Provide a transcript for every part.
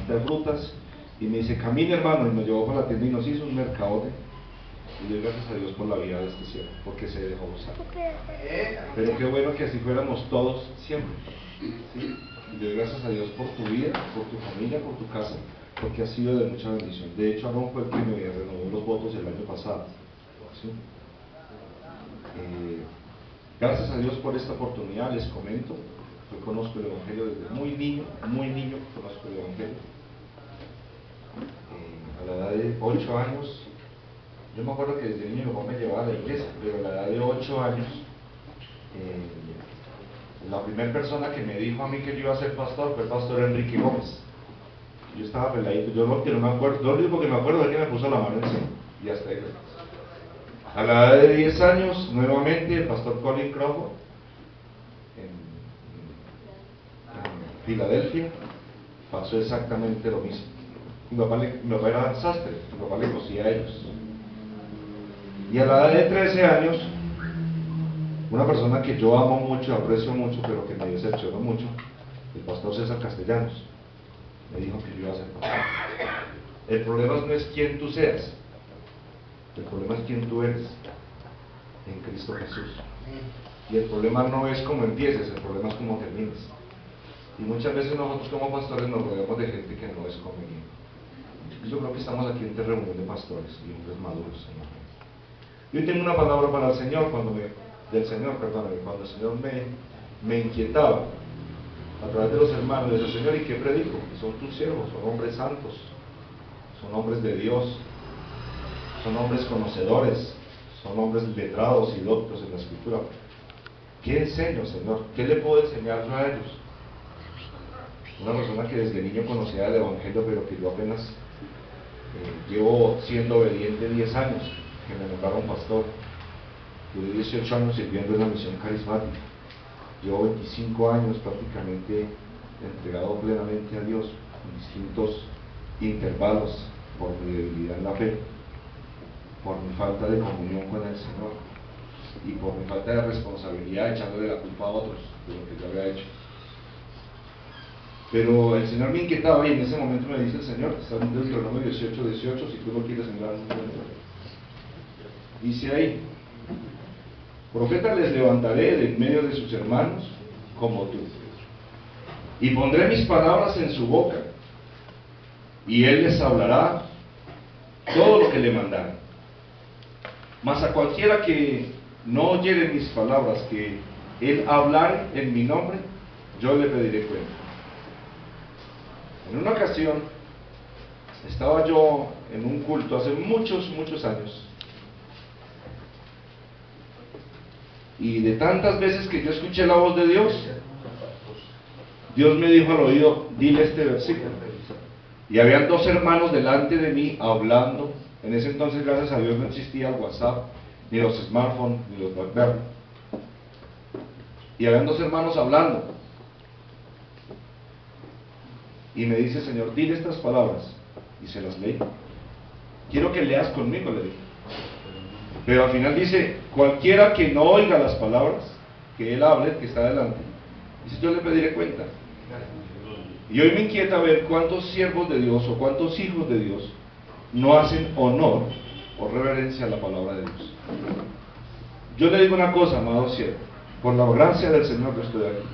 de frutas, y me dice, camine hermano, y me llevó para la tienda y nos hizo un mercadote. Y doy gracias a Dios por la vida de este siervo, porque se dejó usar. Pero qué bueno que así fuéramos todos siempre, ¿sí? Y doy gracias a Dios por tu vida, por tu familia, por tu casa, porque ha sido de mucha bendición. De hecho, Aarón fue el que me renovó los votos el año pasado, ¿sí? Gracias a Dios por esta oportunidad. Les comento, yo conozco el Evangelio desde muy niño conozco el Evangelio. A la edad de 8 años, yo me acuerdo que desde niño mi papá me llevaba a la iglesia, pero a la edad de 8 años, la primera persona que me dijo a mí que yo iba a ser pastor fue el pastor Enrique Gómez. Yo estaba peladito, yo lo que no me acuerdo, lo único que me acuerdo es que me puso la mano encima, y hasta ahí. A la edad de 10 años, nuevamente, el pastor Colin Crawford, en Filadelfia, pasó exactamente lo mismo. Mi papá era sastre, mi papá le cosía a ellos. Y a la edad de 13 años, una persona que yo amo mucho, aprecio mucho, pero que me decepcionó mucho, el pastor César Castellanos, me dijo que yo iba a ser pastor. El problema no es quién tú seas, el problema es quién tú eres en Cristo Jesús. Y el problema no es cómo empieces, el problema es cómo termines. Y muchas veces nosotros como pastores nos rodeamos de gente que no es conveniente. Yo creo que estamos aquí en esta reunión de pastores y hombres maduros, Señor. Yo tengo una palabra para el Señor cuando el Señor me inquietaba a través de los hermanos, de Señor, ¿y qué predico? Son tus siervos, son hombres santos, son hombres de Dios, son hombres conocedores, son hombres letrados y doctos en la Escritura. ¿Qué enseño, Señor? ¿Qué le puedo enseñar yo a ellos? Una persona que desde niño conocía el Evangelio, pero que yo apenas llevo siendo obediente 10 años, que me nombraron pastor. Duré 18 años sirviendo en la misión carismática. Llevo 25 años prácticamente entregado plenamente a Dios en distintos intervalos por mi debilidad en la fe, por mi falta de comunión con el Señor y por mi falta de responsabilidad, echándole la culpa a otros de lo que yo había hecho. Pero el Señor me inquietaba y en ese momento me dice el Señor, está en Deuteronomio 18:18, si tú lo quieres sembrar, dice ahí: profeta les levantaré de en medio de sus hermanos como tú, y pondré mis palabras en su boca, y él les hablará todo lo que le mandare. Mas a cualquiera que no oyere mis palabras, que él hablare en mi nombre, yo le pediré cuenta. En una ocasión estaba yo en un culto hace muchos años, y de tantas veces que yo escuché la voz de Dios, Dios me dijo al oído: dile este versículo. Y habían 2 hermanos delante de mí hablando. En ese entonces, gracias a Dios, no existía el WhatsApp, ni los smartphones, ni los BlackBerry. Y habían 2 hermanos hablando. Y me dice: Señor, dile estas palabras. Y se las leí. Quiero que leas conmigo, le dije. Pero al final dice: cualquiera que no oiga las palabras que él hable, que está delante, dice, yo le pediré cuenta. Y hoy me inquieta ver cuántos siervos de Dios o cuántos hijos de Dios no hacen honor o reverencia a la palabra de Dios. Yo le digo una cosa, amado siervo, por la gracia del Señor yo estoy aquí.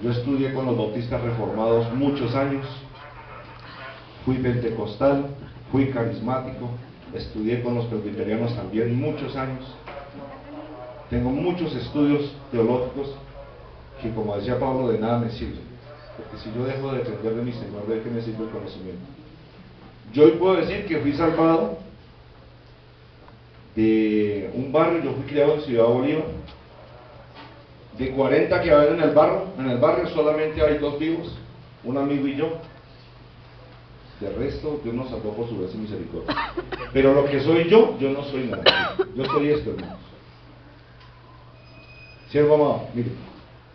Yo estudié con los bautistas reformados muchos años, fui pentecostal, fui carismático, estudié con los presbiterianos también muchos años. Tengo muchos estudios teológicos que, como decía Pablo, de nada me sirven, porque si yo dejo de depender de mi Señor, ¿de qué me sirve el conocimiento? Yo hoy puedo decir que fui salvado de un barrio. Yo fui criado en Ciudad Bolívar. De 40 que hay en el barrio solamente hay 2 vivos, un amigo y yo. De resto, Dios nos salvó por su gracia y misericordia. Pero lo que soy yo no soy nada. Yo soy esto, hermanos. Siervo amado, mire,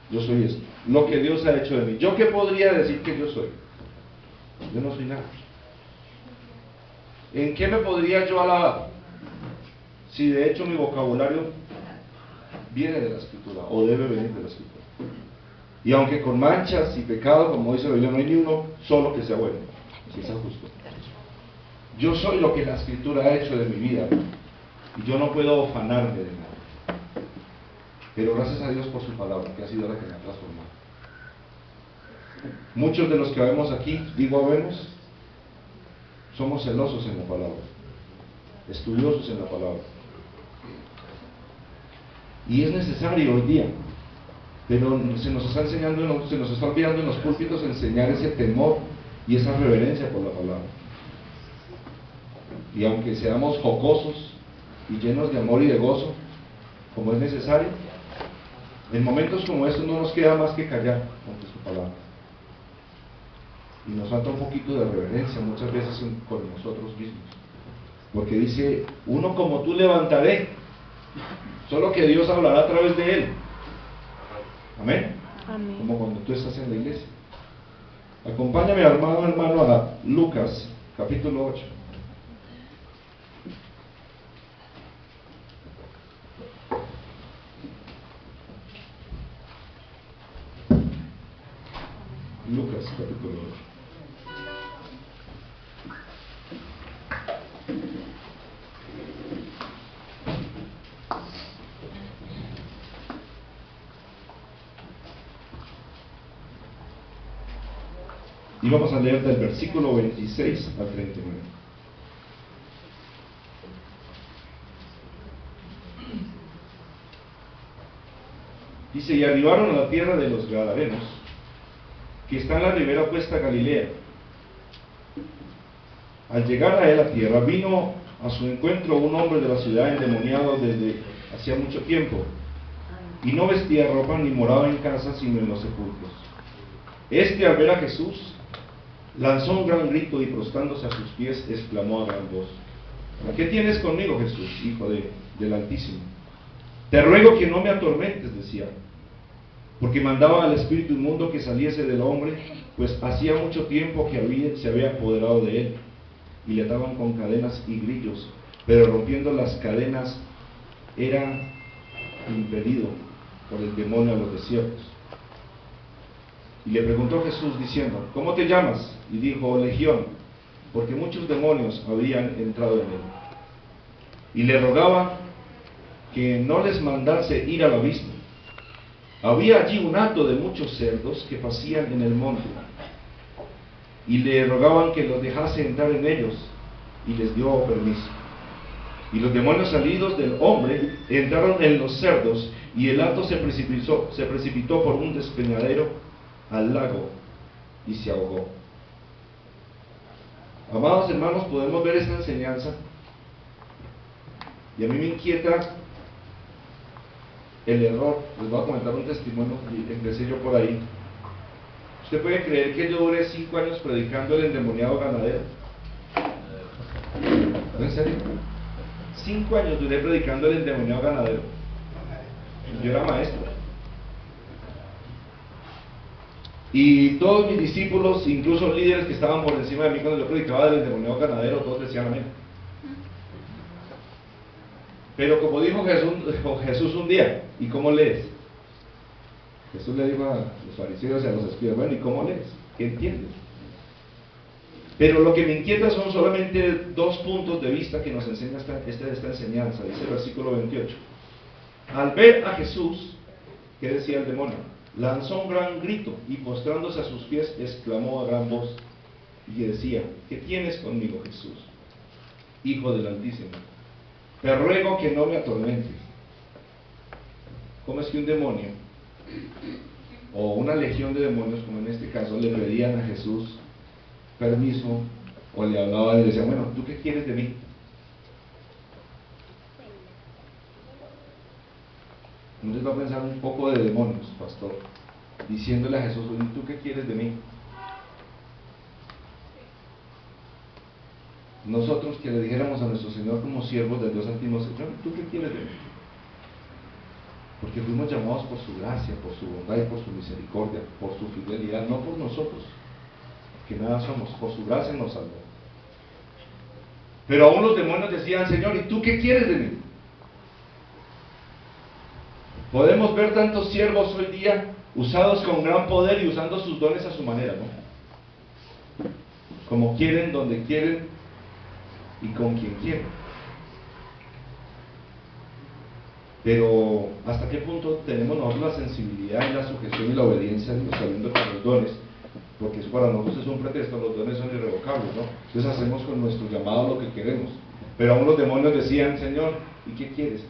yo soy esto. Lo que Dios ha hecho de mí. ¿Yo qué podría decir que yo soy? Yo no soy nada. ¿En qué me podría yo alabar? Si de hecho mi vocabulario viene de la Escritura, o debe venir de la Escritura. Y aunque con manchas y pecado, como dice la Biblia, no hay ni uno solo que sea bueno, que sea justo. Yo soy lo que la Escritura ha hecho de mi vida, y yo no puedo afanarme de nada. Pero gracias a Dios por su palabra, que ha sido la que me ha transformado. Muchos de los que vemos aquí, digo habemos, somos celosos en la palabra, estudiosos en la palabra. Y es necesario hoy día, pero se nos está enseñando, se nos está olvidando en los púlpitos enseñar ese temor y esa reverencia por la palabra. Y aunque seamos jocosos y llenos de amor y de gozo, como es necesario, en momentos como estos no nos queda más que callar ante su palabra. Y nos falta un poquito de reverencia muchas veces con nosotros mismos. Porque dice, uno como tú levantaré, solo que Dios hablará a través de él. Amén. Amén. Como cuando tú estás en la iglesia. Acompáñame, hermano, a Lucas, capítulo 8. Lucas, capítulo 8. Y vamos a leer del versículo 26 al 39. Dice, y arribaron a la tierra de los Gadarenos, que está en la ribera opuesta a Galilea. Al llegar a él la tierra, vino a su encuentro un hombre de la ciudad endemoniado desde hacía mucho tiempo, y no vestía ropa ni moraba en casa, sino en los sepulcros. Este, al ver a Jesús, lanzó un gran grito y prostrándose a sus pies, exclamó a gran voz: ¿qué tienes conmigo, Jesús, Hijo del Altísimo? Te ruego que no me atormentes, decía, porque mandaba al espíritu inmundo que saliese del hombre, pues hacía mucho tiempo que se había apoderado de él, y le ataban con cadenas y grillos, pero rompiendo las cadenas era impelido por el demonio a los desiertos. Y le preguntó Jesús diciendo: ¿cómo te llamas? Y dijo: Legión, porque muchos demonios habían entrado en él. Y le rogaba que no les mandase ir al abismo. Había allí un hato de muchos cerdos que pacían en el monte, y le rogaban que los dejase entrar en ellos, y les dio permiso. Y los demonios salidos del hombre entraron en los cerdos, y el hato se precipitó por un despeñadero al lago y se ahogó. Amados hermanos, podemos ver esta enseñanza, y a mí me inquieta el error. Les voy a comentar un testimonio, y empecé yo por ahí. ¿Usted puede creer que yo duré 5 años predicando el endemoniado ganadero? ¿No, en serio? 5 años duré predicando el endemoniado ganadero. Yo era maestro. Y todos mis discípulos, incluso líderes que estaban por encima de mí cuando yo predicaba del endemoniado ganadero, todos decían amén. Pero como dijo Jesús un día, ¿y cómo lees? Jesús le dijo a los fariseos y a los escribas: bueno, ¿y cómo lees? ¿Qué entiendes? Pero lo que me inquieta son solamente 2 puntos de vista que nos enseña esta enseñanza. Dice el versículo 28. Al ver a Jesús, ¿qué decía el demonio? Lanzó un gran grito y postrándose a sus pies exclamó a gran voz y decía: ¿qué tienes conmigo, Jesús, Hijo del Altísimo? Te ruego que no me atormentes. ¿Cómo es que un demonio o una legión de demonios, como en este caso, le pedían a Jesús permiso, o le hablaban y le decían: bueno, ¿tú qué quieres de mí? Entonces va a pensar un poco de demonios, pastor, diciéndole a Jesús: ¿tú qué quieres de mí? Nosotros que le dijéramos a nuestro Señor como siervos del Dios Altísimo: Señor, ¿tú qué quieres de mí? Porque fuimos llamados por su gracia, por su bondad y por su misericordia, por su fidelidad, no por nosotros, que nada somos, por su gracia nos salvó. Pero aún los demonios decían: Señor, ¿y tú qué quieres de mí? Podemos ver tantos siervos hoy día usados con gran poder y usando sus dones a su manera, ¿no? Como quieren, donde quieren y con quien quieren. Pero ¿hasta qué punto tenemos nosotros la sensibilidad y la sujeción y la obediencia a Dios, sabiendo que los dones, porque eso para nosotros es un pretexto, los dones son irrevocables, ¿no? Entonces hacemos con nuestro llamado lo que queremos. Pero aún los demonios decían: Señor, ¿y qué quieres?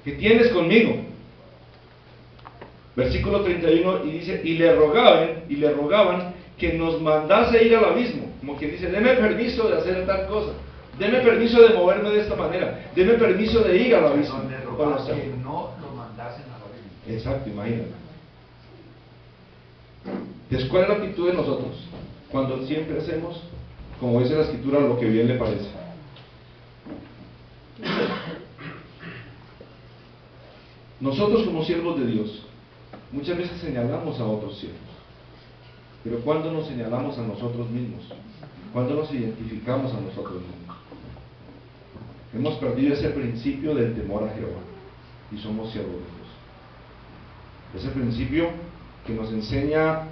¿Qué tienes conmigo? Versículo 31, y dice: y le rogaban que nos mandase ir al abismo. Como quien dice: deme permiso de hacer tal cosa, deme permiso de moverme de esta manera, deme permiso de ir al abismo. Le rogaban que no lo mandasen al abismo. Exacto, imagínate. Entonces, ¿cuál es la actitud de nosotros? Cuando siempre hacemos, como dice la Escritura, lo que bien le parece. Nosotros, como siervos de Dios, muchas veces señalamos a otros siervos, pero ¿cuándo nos señalamos a nosotros mismos? ¿Cuándo nos identificamos a nosotros mismos? Hemos perdido ese principio del temor a Jehová y somos siervos de Dios. Ese principio que nos enseña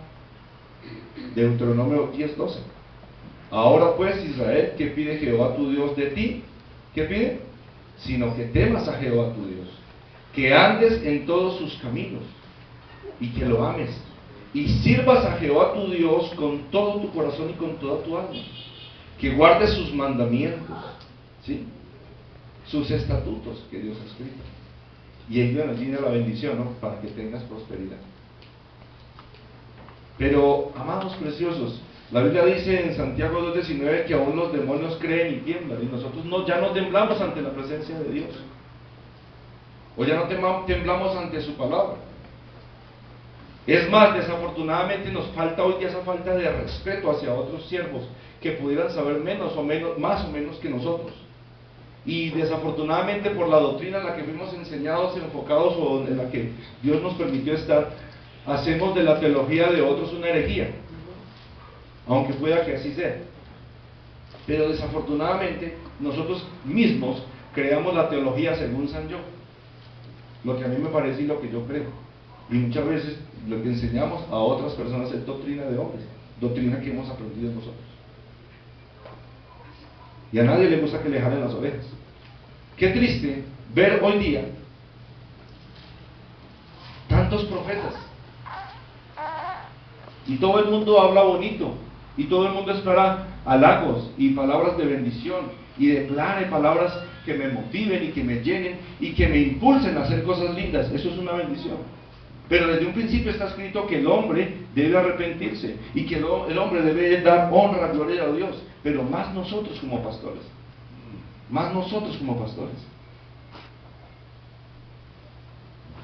Deuteronomio 10:12. Ahora pues, Israel, ¿qué pide Jehová tu Dios de ti? ¿Qué pide? Sino que temas a Jehová tu Dios, que andes en todos sus caminos y que lo ames, y sirvas a Jehová tu Dios con todo tu corazón y con toda tu alma, que guardes sus mandamientos, ¿sí?, sus estatutos que Dios ha escrito. Y ahí viene la bendición, ¿no?, para que tengas prosperidad. Pero, amados preciosos, la Biblia dice en Santiago 2:19 que aún los demonios creen y tiemblan, y nosotros ya no temblamos ante la presencia de Dios, o ya no temblamos ante su palabra. Es más, desafortunadamente nos falta hoy esa falta de respeto hacia otros siervos que pudieran saber más o menos que nosotros. Y desafortunadamente, por la doctrina en la que fuimos enseñados, enfocados, o en la que Dios nos permitió estar, hacemos de la teología de otros una herejía, aunque pueda que así sea. Pero desafortunadamente nosotros mismos creamos la teología según San Yo, lo que a mí me parece y lo que yo creo, y muchas veces lo que enseñamos a otras personas es doctrina de hombres, doctrina que hemos aprendido nosotros, y a nadie le gusta que le jalen las orejas. Qué triste ver hoy día tantos profetas, y todo el mundo habla bonito, y todo el mundo espera halagos y palabras de bendición, y declare palabras que me motiven y que me llenen y que me impulsen a hacer cosas lindas. Eso es una bendición. Pero desde un principio está escrito que el hombre debe arrepentirse y que el hombre debe dar honra, gloria a Dios, pero más nosotros como pastores. Más nosotros como pastores.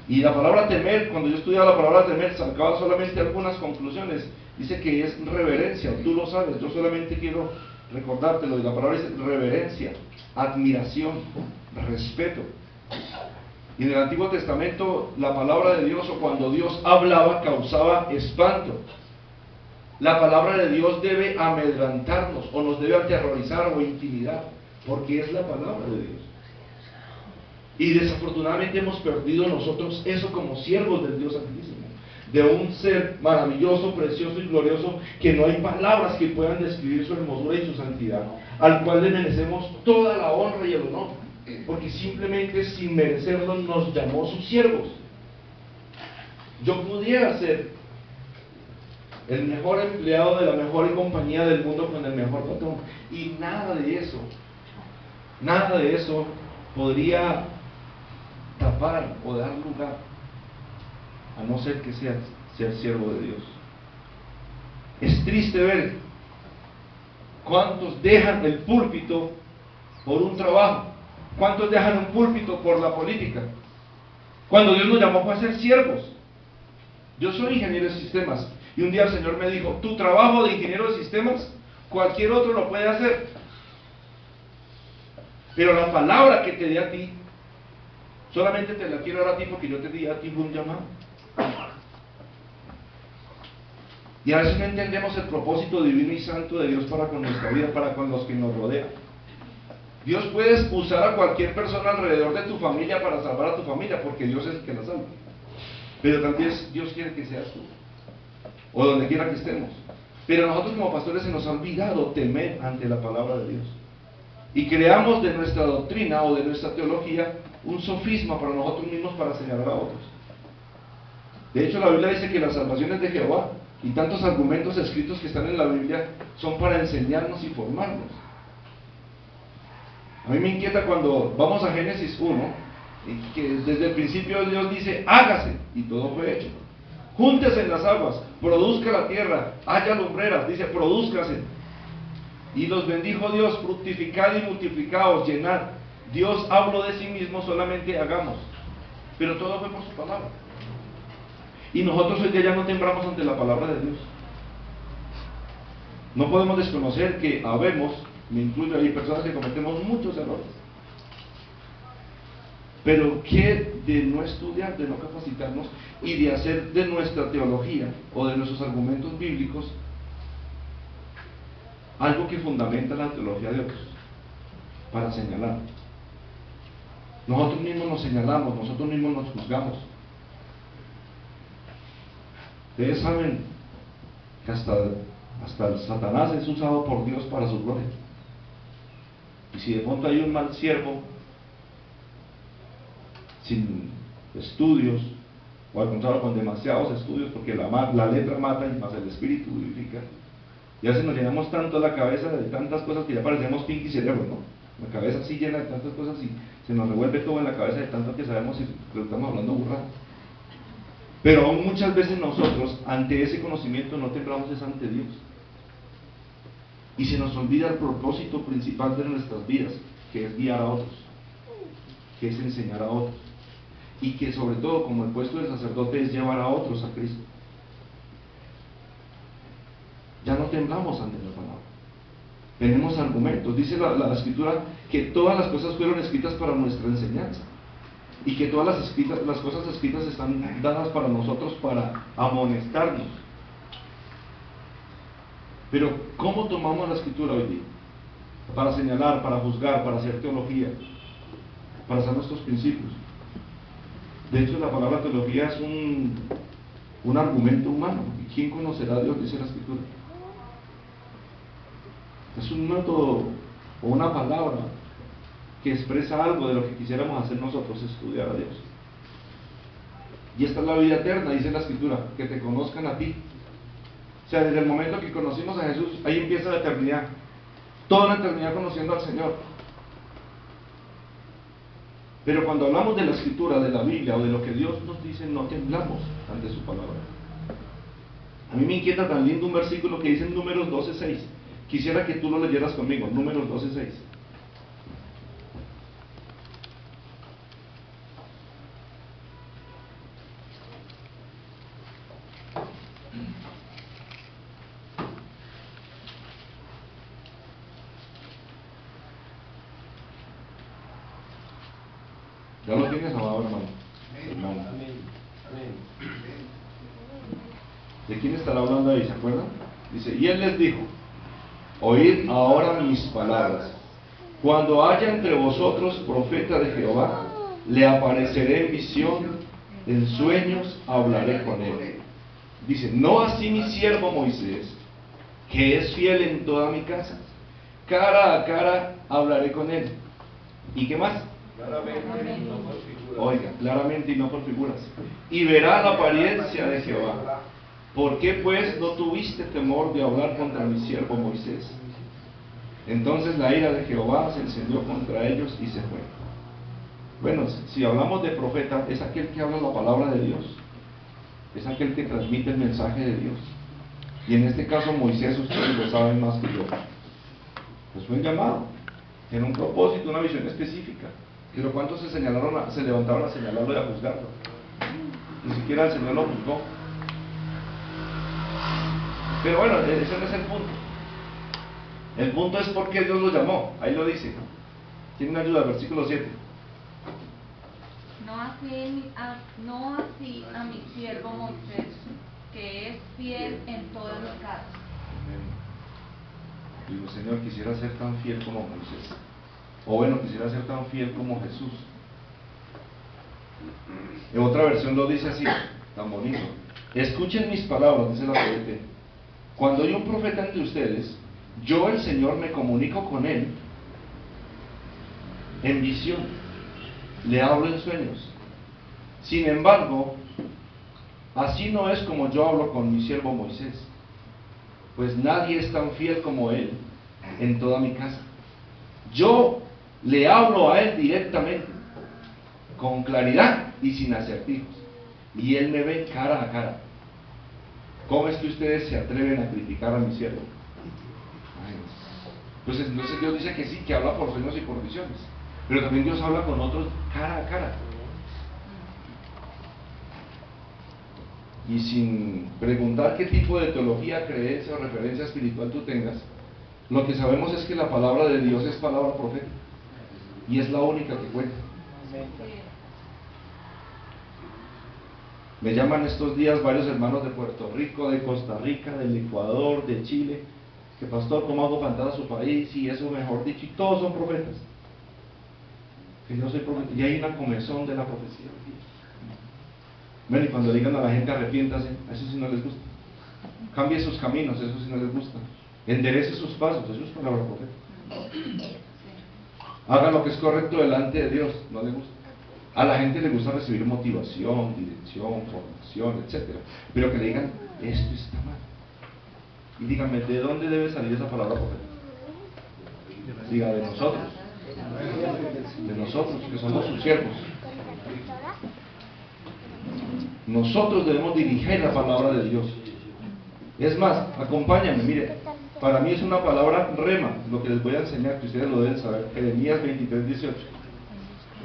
Y la palabra temer, cuando yo estudiaba la palabra temer, sacaba solamente algunas conclusiones. Dice que es reverencia, tú lo sabes, yo solamente quiero recordártelo. Y la palabra es reverencia, admiración, respeto. Y en el Antiguo Testamento, la palabra de Dios, o cuando Dios hablaba, causaba espanto. La palabra de Dios debe amedrantarnos, o nos debe aterrorizar o intimidar, porque es la palabra de Dios. Y desafortunadamente hemos perdido nosotros eso como siervos del Dios Santísimo, de un ser maravilloso, precioso y glorioso, que no hay palabras que puedan describir su hermosura y su santidad, al cual le merecemos toda la honra y el honor, porque simplemente sin merecerlo nos llamó sus siervos. Yo pudiera ser el mejor empleado de la mejor compañía del mundo con el mejor patrón, y nada de eso podría tapar o dar lugar, a no ser que sea ser siervo de Dios. Es triste ver cuántos dejan el púlpito por un trabajo, cuántos dejan un púlpito por la política, cuando Dios nos llamó para ser siervos. Yo soy ingeniero de sistemas, y un día el Señor me dijo: tu trabajo de ingeniero de sistemas, cualquier otro lo puede hacer, pero la palabra que te dé a ti, solamente te la quiero dar a ti porque yo te di a ti un llamado. Y a veces no entendemos el propósito divino y santo de Dios para con nuestra vida, para con los que nos rodean. Dios puede usar a cualquier persona alrededor de tu familia para salvar a tu familia, porque Dios es el que la salva. pero tal vez Dios quiere que seas tú, o donde quiera que estemos. Pero nosotros como pastores se nos ha olvidado temer ante la palabra de Dios. Y creamos de nuestra doctrina o de nuestra teología un sofisma para nosotros mismos para señalar a otros. De hecho, la Biblia dice que las salvaciones de Jehová y tantos argumentos escritos que están en la Biblia son para enseñarnos y formarnos. A mí me inquieta cuando vamos a Génesis 1, que desde el principio Dios dice, hágase, y todo fue hecho. Júntese en las aguas, produzca la tierra, haya lumbreras, dice, produzcase. Y los bendijo Dios, fructificad y multiplicaos, llenad. Dios habló de sí mismo, solamente hagamos. Pero todo fue por su palabra. Y nosotros hoy día ya no temblamos ante la palabra de Dios. No podemos desconocer que habemos, me incluyo ahí, personas que cometemos muchos errores. Pero ¿qué de no estudiar, de no capacitarnos y de hacer de nuestra teología o de nuestros argumentos bíblicos algo que fundamenta la teología de otros para señalar? Nosotros mismos nos señalamos, nosotros mismos nos juzgamos. Ustedes saben que hasta el Satanás es usado por Dios para su gloria. Y si de pronto hay un mal siervo sin estudios, o al contrario con demasiados estudios, porque la letra mata y más el espíritu vivifica, ya se nos llenamos tanto la cabeza de tantas cosas que ya parecemos Pinky Cerebro, ¿no? La cabeza así llena de tantas cosas y se nos revuelve todo en la cabeza de tanto que sabemos y que estamos hablando burrada. Pero aún muchas veces nosotros, ante ese conocimiento, no temblamos es ante Dios. Y se nos olvida el propósito principal de nuestras vidas, que es guiar a otros, que es enseñar a otros. Y que sobre todo, como el puesto del sacerdote, es llevar a otros a Cristo. Ya no temblamos ante la palabra. Tenemos argumentos. Dice la Escritura que todas las cosas fueron escritas para nuestra enseñanza. Y que todas las cosas escritas están dadas para nosotros para amonestarnos. Pero ¿cómo tomamos la Escritura hoy día? Para señalar, para juzgar, para hacer teología, para hacer nuestros principios. De hecho, la palabra teología es un argumento humano. ¿Y quién conocerá a Dios? Dice la Escritura. Es un método o una palabra que expresa algo de lo que quisiéramos hacer nosotros, estudiar a Dios. Y esta es la vida eterna, dice la Escritura, que te conozcan a ti. O sea, desde el momento que conocimos a Jesús, ahí empieza la eternidad. Toda la eternidad conociendo al Señor. Pero cuando hablamos de la Escritura, de la Biblia o de lo que Dios nos dice, no temblamos ante su palabra. A mí me inquieta tan lindo un versículo que dice en Números 12:6. Quisiera que tú lo leyeras conmigo, Números 12:6. ¿Ya lo tienes, amado hermano? ¿De quién estará hablando ahí? ¿Se acuerdan? Dice, y él les dijo, oíd ahora mis palabras. Cuando haya entre vosotros profeta de Jehová, le apareceré en visión, en sueños hablaré con él. Dice, no así mi siervo Moisés, que es fiel en toda mi casa. Cara a cara hablaré con él. ¿Y qué más? Claramente, no por figuras. Oiga, claramente y no por figuras. Y verá la apariencia de Jehová. ¿Por qué pues no tuviste temor de hablar contra mi siervo Moisés? Entonces la ira de Jehová se encendió contra ellos y se fue. Bueno, si hablamos de profeta, es aquel que habla la palabra de Dios. Es aquel que transmite el mensaje de Dios. Y en este caso Moisés, ustedes lo saben más que yo. Pues fue un llamado, en un propósito, una visión específica. Pero ¿cuántos se levantaron a señalarlo y a juzgarlo? Ni siquiera el Señor lo juzgó. Pero bueno, ese no es el punto. El punto es por qué Dios lo llamó. Ahí lo dice. ¿Quién me ayuda? Versículo 7. No así a mi siervo Moisés, que es fiel en todas las cosas. Digo, Señor, quisiera ser tan fiel como Moisés. O bueno, quisiera ser tan fiel como Jesús. En otra versión lo dice así: tan bonito. Escuchen mis palabras, dice la profeta. Cuando hay un profeta entre ustedes, yo el Señor me comunico con él en visión, le hablo en sueños. Sin embargo, así no es como yo hablo con mi siervo Moisés, pues nadie es tan fiel como él en toda mi casa. Yo le hablo a él directamente, con claridad y sin acertijos, y él me ve cara a cara. ¿Cómo es que ustedes se atreven a criticar a mi siervo? Pues entonces Dios dice que sí, que habla por sueños y por visiones, pero también Dios habla con otros cara a cara. Y sin preguntar qué tipo de teología, creencia o referencia espiritual tú tengas, lo que sabemos es que la palabra de Dios es palabra profética, y es la única que cuenta. Me llaman estos días varios hermanos de Puerto Rico, de Costa Rica, del Ecuador, de Chile, que pastor, ¿cómo hago plantar a su país? Y eso mejor dicho, y todos son profetas. Que yo soy profeta, y hay una comezón de la profecía. Bueno, y cuando digan a la gente arrepiéntase, a eso sí no les gusta. Cambie sus caminos, eso sí no les gusta. Enderece sus pasos, eso es palabra profética. Haga lo que es correcto delante de Dios, no le gusta. A la gente le gusta recibir motivación, dirección, formación, etc. Pero que le digan, esto está mal. Y díganme, ¿de dónde debe salir esa palabra profética? Diga, de nosotros. De nosotros, que somos sus siervos. Nosotros debemos dirigir la palabra de Dios. Es más, acompáñame, mire, para mí es una palabra rema, lo que les voy a enseñar, que ustedes lo deben saber. Jeremías 23:18.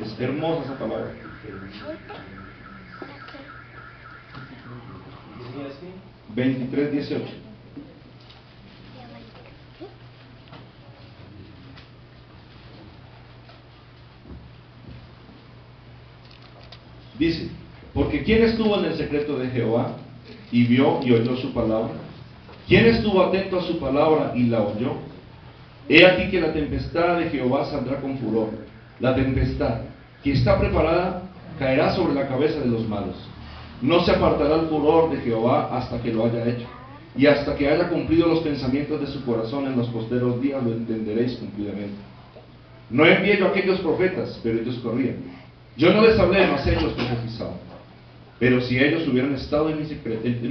Es hermosa esa palabra. 23:18. Dice, porque ¿quién estuvo en el secreto de Jehová y vio y oyó su palabra? ¿Quién estuvo atento a su palabra y la oyó? He aquí que la tempestad de Jehová saldrá con furor. La tempestad que está preparada caerá sobre la cabeza de los malos. No se apartará el furor de Jehová hasta que lo haya hecho. Y hasta que haya cumplido los pensamientos de su corazón en los posteros días lo entenderéis cumplidamente. No envié yo a aquellos profetas, pero ellos corrían. Yo no les hablé, mas ellos profetizaban. Pero si ellos hubieran estado en mi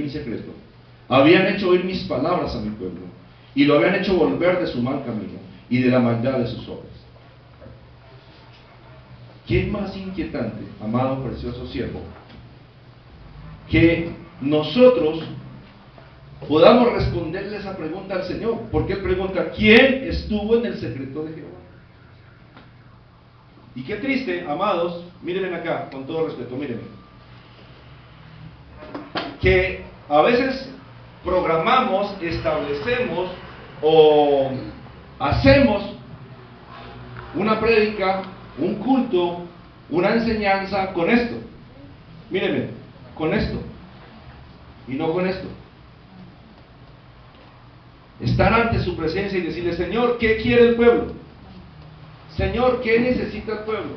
secreto, habían hecho oír mis palabras a mi pueblo, y lo habían hecho volver de su mal camino y de la maldad de sus obras. ¿Qué más inquietante, amado precioso siervo, que nosotros podamos responderle esa pregunta al Señor? Porque Él pregunta, ¿quién estuvo en el secreto de Jehová? Y qué triste, amados, mírenme acá, con todo respeto, mírenme, que a veces programamos, establecemos o hacemos una prédica, un culto, una enseñanza con esto. Mírenme, con esto y no con esto. Estar ante su presencia y decirle, Señor, ¿qué quiere el pueblo? Señor, ¿qué necesita el pueblo?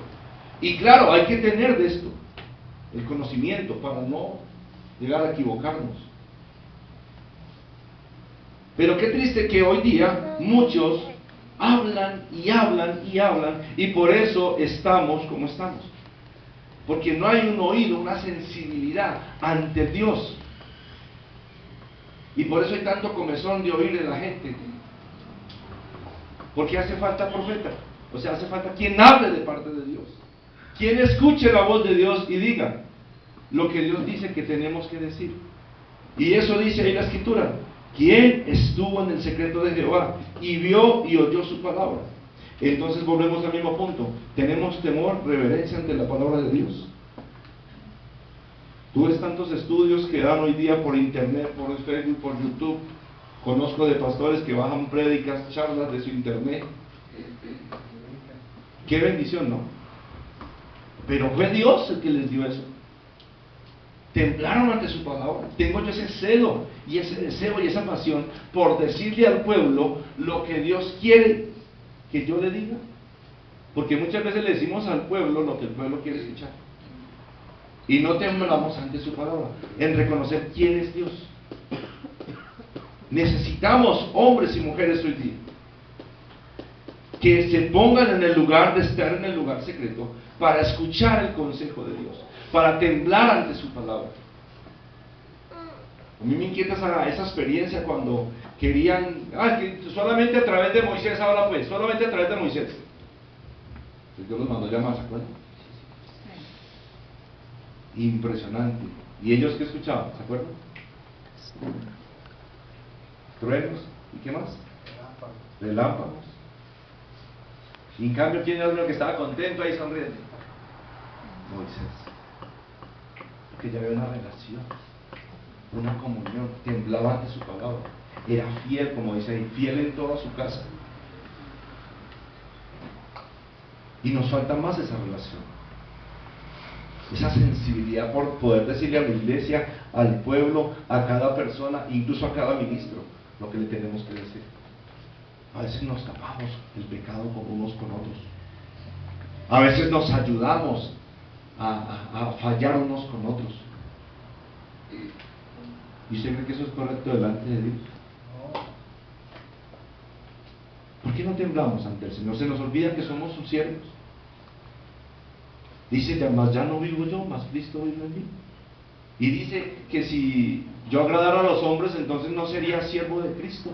Y claro, hay que tener de esto el conocimiento para no llegar a equivocarnos. Pero qué triste que hoy día muchos hablan y hablan y hablan, y por eso estamos como estamos. Porque no hay un oído, una sensibilidad ante Dios. Y por eso hay tanto comezón de oír de la gente. Porque hace falta profeta. O sea, hace falta quien hable de parte de Dios. Quien escuche la voz de Dios y diga lo que Dios dice que tenemos que decir. Y eso dice ahí la Escritura. ¿Quién estuvo en el secreto de Jehová y vio y oyó su palabra? Entonces volvemos al mismo punto. Tenemos temor, reverencia ante la palabra de Dios. Tú ves tantos estudios que dan hoy día por internet, por Facebook, por YouTube. Conozco de pastores que bajan prédicas, charlas de su internet. Qué bendición, ¿no? Pero fue Dios el que les dio eso. Temblaron ante su palabra. Tengo yo ese celo y ese deseo y esa pasión por decirle al pueblo lo que Dios quiere que yo le diga. Porque muchas veces le decimos al pueblo lo que el pueblo quiere escuchar. Y no temblamos ante su palabra, en reconocer quién es Dios. Necesitamos hombres y mujeres hoy día que se pongan en el lugar de estar en el lugar secreto para escuchar el consejo de Dios, para temblar ante su palabra. A mí me inquieta esa experiencia cuando querían, que solamente a través de Moisés, ahora pues, solamente a través de Moisés. Dios los mandó llamar, ¿se acuerdan? Impresionante. ¿Y ellos qué escuchaban? ¿Se acuerdan? Truenos. ¿Y qué más? Relámpagos. Y en cambio, ¿quién era uno que estaba contento ahí sonriendo? Moisés. Porque ya había una relación, una comunión, temblaba ante su palabra, era fiel, como dice ahí, fiel en toda su casa. Y nos falta más esa relación, esa sensibilidad por poder decirle a la iglesia, al pueblo, a cada persona, incluso a cada ministro, lo que le tenemos que decir. A veces nos tapamos el pecado con unos con otros. A veces nos ayudamos a fallar unos con otros. ¿Y usted cree que eso es correcto delante de Dios? ¿Por qué no temblamos ante el Señor? Se nos olvida que somos sus siervos. Dice, además ya no vivo yo, más Cristo vive en mí. Y dice que si yo agradara a los hombres, entonces no sería siervo de Cristo.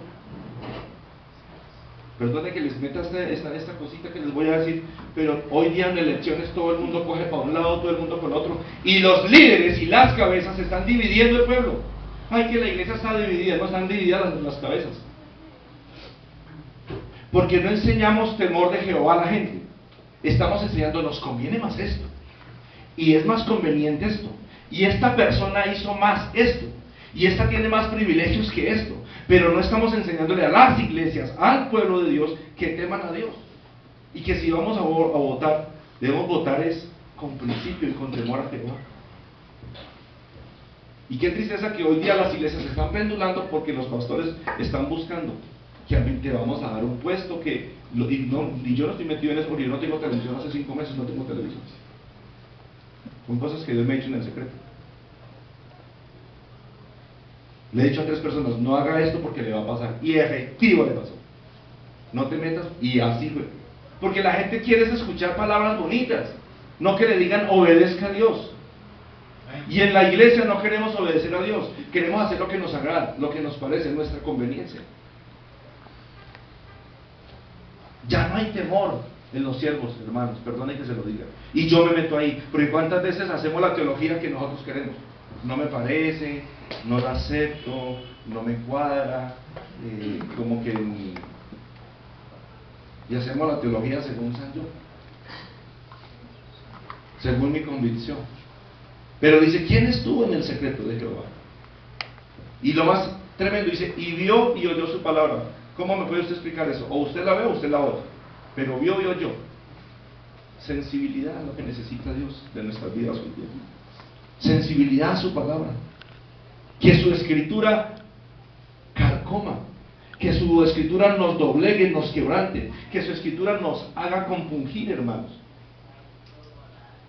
Perdone que les meta esta cosita que les voy a decir, pero hoy día en elecciones todo el mundo coge para un lado, todo el mundo para el otro, y los líderes y las cabezas están dividiendo el pueblo. Ay, que la iglesia está dividida, no están divididas las cabezas. Porque no enseñamos temor de Jehová a la gente. Estamos enseñando, nos conviene más esto, y es más conveniente esto, y esta persona hizo más esto, y esta tiene más privilegios que esto. Pero no estamos enseñándole a las iglesias, al pueblo de Dios, que teman a Dios. Y que si vamos a votar, debemos votar es con principio y con temor a Jehová. Y qué tristeza que hoy día las iglesias se están pendulando porque los pastores están buscando que te vamos a dar un puesto y yo no estoy metido en eso porque yo no tengo televisión hace 5 meses, no tengo televisión. Son cosas que Dios me ha dicho en el secreto. Le he dicho a 3 personas, no haga esto porque le va a pasar. Y efectivo le pasó. No te metas, y así fue. Porque la gente quiere escuchar palabras bonitas, no que le digan obedezca a Dios. Y en la iglesia no queremos obedecer a Dios, queremos hacer lo que nos agrada, lo que nos parece, nuestra conveniencia. Ya no hay temor en los siervos, hermanos, perdonen que se lo diga. Y yo me meto ahí, porque cuántas veces hacemos la teología que nosotros queremos. No me parece, no la acepto, no me cuadra, como que... Y hacemos la teología según San yo, según mi convicción. Pero dice, ¿quién estuvo en el secreto de Jehová? Y lo más tremendo dice, y vio y oyó su palabra. ¿Cómo me puede usted explicar eso? O usted la ve o usted la oye, pero vio y oyó. Sensibilidad es lo que necesita Dios de nuestras vidas hoy día. Sensibilidad a su palabra, que su escritura carcoma, que su escritura nos doblegue, nos quebrante, que su escritura nos haga compungir, hermanos.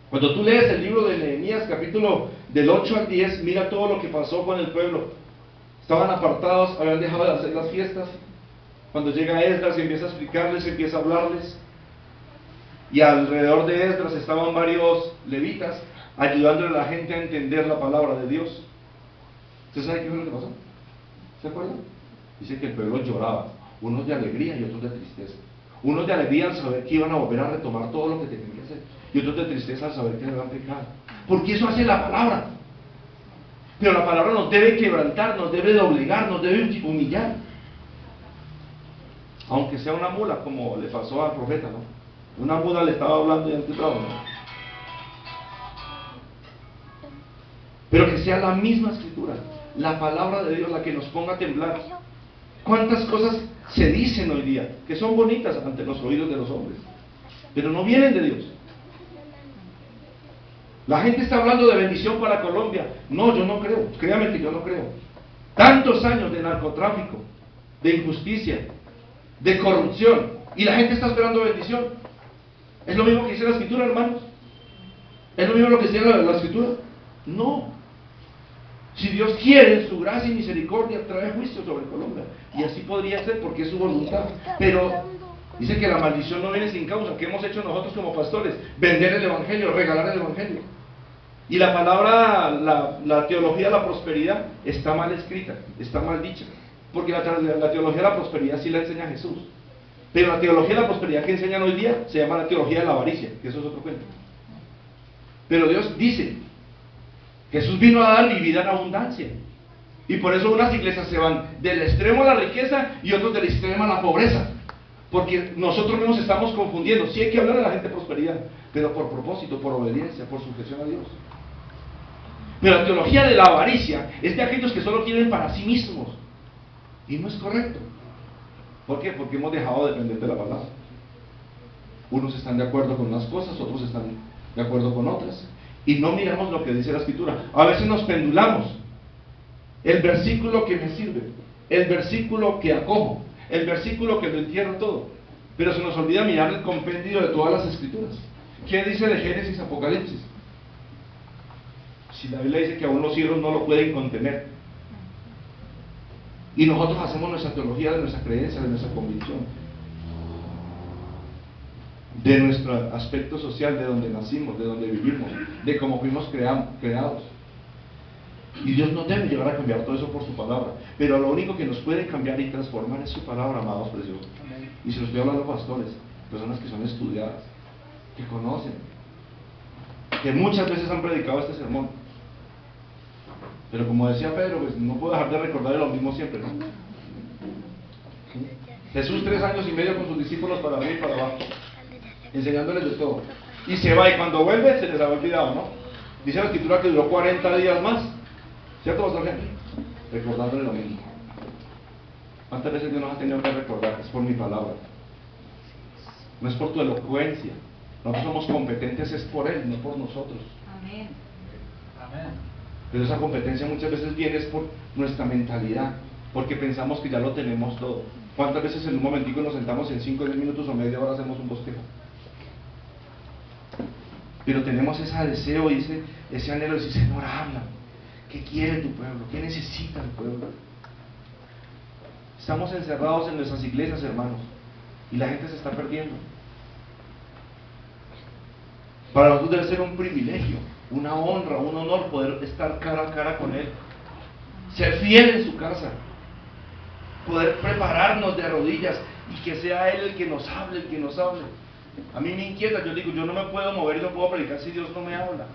Cuando tú lees el libro de Nehemías, capítulo del 8 al 10, mira todo lo que pasó con el pueblo. Estaban apartados, habían dejado de hacer las fiestas. Cuando llega Esdras y empieza a explicarles, empieza a hablarles, y alrededor de Esdras estaban varios levitas ayudándole a la gente a entender la palabra de Dios. ¿Usted sabe qué fue lo que pasó? ¿Se acuerdan? Dice que el pueblo lloraba, unos de alegría y otros de tristeza. Unos de alegría al saber que iban a volver a retomar todo lo que tenían que hacer, y otros de tristeza al saber que habían pecado. Porque eso hace la palabra. Pero la palabra nos debe quebrantar, nos debe doblegar, nos debe humillar. Aunque sea una mula, como le pasó al profeta, ¿no? Una mula le estaba hablando y antes ¿no? Pero que sea la misma escritura, la palabra de Dios, la que nos ponga a temblar. ¿Cuántas cosas se dicen hoy día que son bonitas ante los oídos de los hombres, pero no vienen de Dios? La gente está hablando de bendición para Colombia. No, yo no creo, créame que yo no creo. Tantos años de narcotráfico, de injusticia, de corrupción, y la gente está esperando bendición. Es lo mismo que dice la escritura, hermanos. Es lo mismo lo que dice la escritura. No. Si Dios quiere, en su gracia y misericordia, trae juicio sobre Colombia. Y así podría ser porque es su voluntad. Pero dice que la maldición no viene sin causa. ¿Qué hemos hecho nosotros como pastores? Vender el Evangelio, regalar el Evangelio. Y la palabra, la teología de la prosperidad está mal escrita, está mal dicha. Porque la teología de la prosperidad sí la enseña Jesús. Pero la teología de la prosperidad que enseñan hoy día se llama la teología de la avaricia, que eso es otro cuento. Pero Dios dice, Jesús vino a dar vida en abundancia. Y por eso unas iglesias se van del extremo a la riqueza y otros del extremo a la pobreza. Porque nosotros mismos estamos confundiendo. Sí hay que hablar a la gente de prosperidad, pero por propósito, por obediencia, por sujeción a Dios. Pero la teología de la avaricia es de aquellos que solo quieren para sí mismos. Y no es correcto. ¿Por qué? Porque hemos dejado de depender de la palabra. Unos están de acuerdo con unas cosas, otros están de acuerdo con otras. Y no miramos lo que dice la Escritura. A veces nos pendulamos. El versículo que me sirve, el versículo que acojo, el versículo que lo entierra todo. Pero se nos olvida mirar el compendio de todas las Escrituras. ¿Qué dice de Génesis, Apocalipsis? Si la Biblia dice que aún los cielos no lo pueden contener. Y nosotros hacemos nuestra teología de nuestra creencia, de nuestra convicción, de nuestro aspecto social, de donde nacimos, de donde vivimos, de cómo fuimos creados. Y Dios nos debe llevar a cambiar todo eso por su palabra. Pero lo único que nos puede cambiar y transformar es su palabra, amados preciosos. Y se lo estoy hablando a pastores, personas que son estudiadas, que conocen, que muchas veces han predicado este sermón. Pero como decía Pedro, pues no puedo dejar de recordarle lo mismo siempre, ¿no? Jesús 3 años y medio con sus discípulos para arriba y para abajo, enseñándoles de todo. Y se va, y cuando vuelve se les había olvidado, ¿no? Dice la Escritura que duró 40 días más. ¿Cierto, pastor Henry? Recordándole lo mismo. ¿Cuántas veces Dios nos ha tenido que recordar? Es por mi palabra. No es por tu elocuencia. Nosotros somos competentes, es por Él, no por nosotros. Amén. Amén. Pero esa competencia muchas veces viene es por nuestra mentalidad, porque pensamos que ya lo tenemos todo. ¿Cuántas veces en un momentico nos sentamos en 5 o 10 minutos o media hora hacemos un bosquejo? Pero tenemos ese deseo y ese anhelo de decir, Señor, habla. ¿Qué quiere tu pueblo? ¿Qué necesita el pueblo? Estamos encerrados en nuestras iglesias, hermanos, y la gente se está perdiendo. Para nosotros debe ser un privilegio, una honra, un honor poder estar cara a cara con Él, ser fiel en su casa, poder prepararnos de rodillas y que sea Él el que nos hable, el que nos hable. A mí me inquieta, yo digo, yo no me puedo mover y no puedo predicar si Dios no me habla.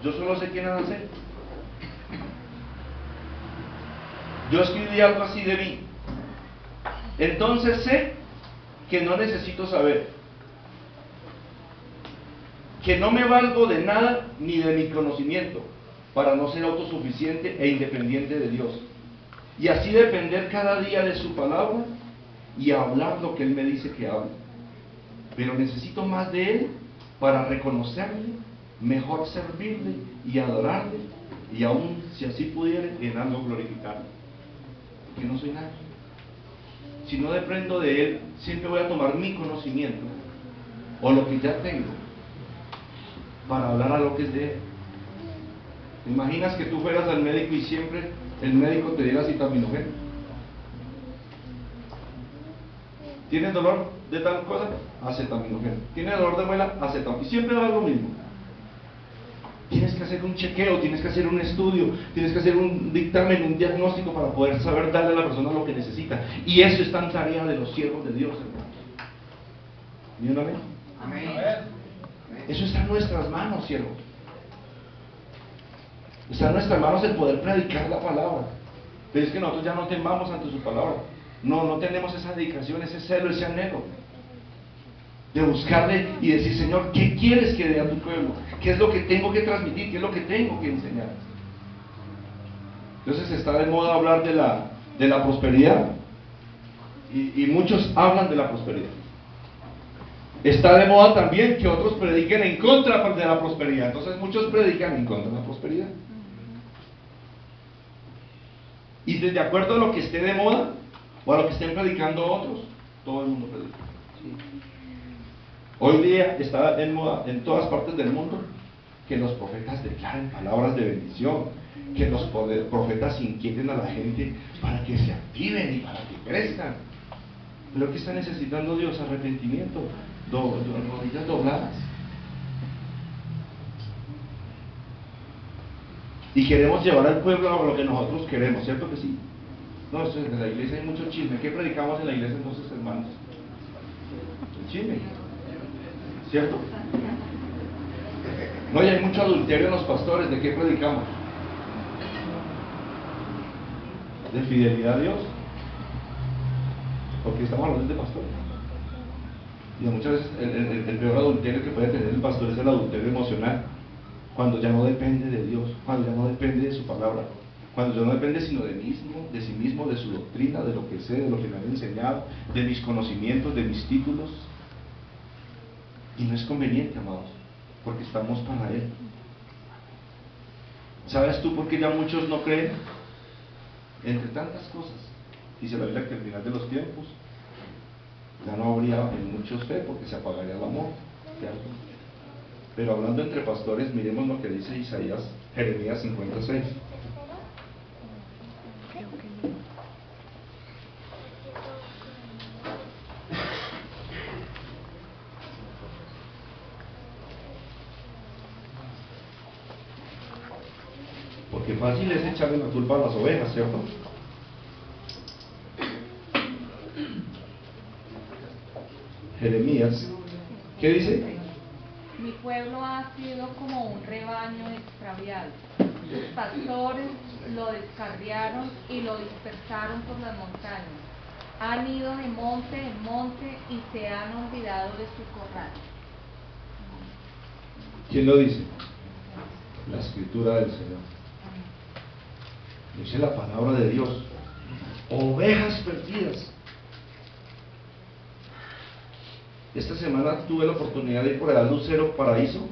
Yo solo sé quién ha de hacer. Yo escribí algo así de mí. Entonces sé que no necesito saber, que no me valgo de nada ni de mi conocimiento para no ser autosuficiente e independiente de Dios, y así depender cada día de su palabra y hablar lo que Él me dice que hable. Pero necesito más de Él para reconocerle, mejor servirle y adorarle, y aún si así pudiera, en algo glorificarle, porque no soy nadie. Si no dependo de Él, siempre voy a tomar mi conocimiento o lo que ya tengo para hablar a lo que es de Él. ¿Te imaginas que tú fueras al médico y siempre el médico te diera acetaminofén? ¿Tienes dolor de tal cosa? Acetaminofén. ¿Tienes dolor de muela? Acetaminofén. Y siempre va lo mismo. Tienes que hacer un chequeo, tienes que hacer un estudio, tienes que hacer un dictamen, un diagnóstico para poder saber darle a la persona lo que necesita. Y eso está en tarea de los siervos de Dios, hermanos. ¿Y un amén? Amén. Eso está en nuestras manos, siervos. Está en nuestras manos el poder predicar la palabra. Pero es que nosotros ya no temamos ante su palabra. No tenemos esa dedicación, ese celo, ese anhelo de buscarle y decir, Señor, ¿qué quieres que dé a tu pueblo? ¿Qué es lo que tengo que transmitir? ¿Qué es lo que tengo que enseñar? Entonces está de moda hablar de la prosperidad, y muchos hablan de la prosperidad. Está de moda también que otros prediquen en contra de la prosperidad. Entonces muchos predican en contra de la prosperidad. Y de acuerdo a lo que esté de moda o a lo que estén predicando otros, todo el mundo predica. Hoy día está en moda en todas partes del mundo que los profetas declaren palabras de bendición, que los profetas inquieten a la gente para que se activen y para que crezcan. Pero ¿qué está necesitando Dios? Arrepentimiento, rodillas dobladas. Y queremos llevar al pueblo a lo que nosotros queremos, ¿cierto que sí? No, esto en la iglesia hay mucho chisme. ¿Qué predicamos en la iglesia entonces, hermanos? El chisme, ¿cierto? No, y hay mucho adulterio en los pastores. ¿De qué predicamos? ¿De fidelidad a Dios? Porque estamos hablando de pastor. Y muchas veces el peor adulterio que puede tener el pastor es el adulterio emocional, cuando ya no depende de Dios, cuando ya no depende de su palabra, cuando ya no depende sino de sí mismo, de su doctrina, de lo que sé, de lo que me han enseñado, de mis conocimientos, de mis títulos. Y no es conveniente, amados, porque estamos para Él. ¿Sabes tú por qué ya muchos no creen? Entre tantas cosas, dice la Biblia que al final de los tiempos ya no habría en muchos fe porque se apagaría el amor, ¿cierto? Pero hablando entre pastores, miremos lo que dice Jeremías 56. Porque fácil es echarle la culpa a las ovejas, ¿cierto? Jeremías, ¿qué dice? Mi pueblo ha sido como un rebaño extraviado. Sus pastores lo descarriaron y lo dispersaron por las montañas. Han ido de monte en monte y se han olvidado de su corral. ¿Quién lo dice? La escritura del Señor. Dice la palabra de Dios. Ovejas perdidas. Esta semana tuve la oportunidad de ir por allá al Lucero Paraíso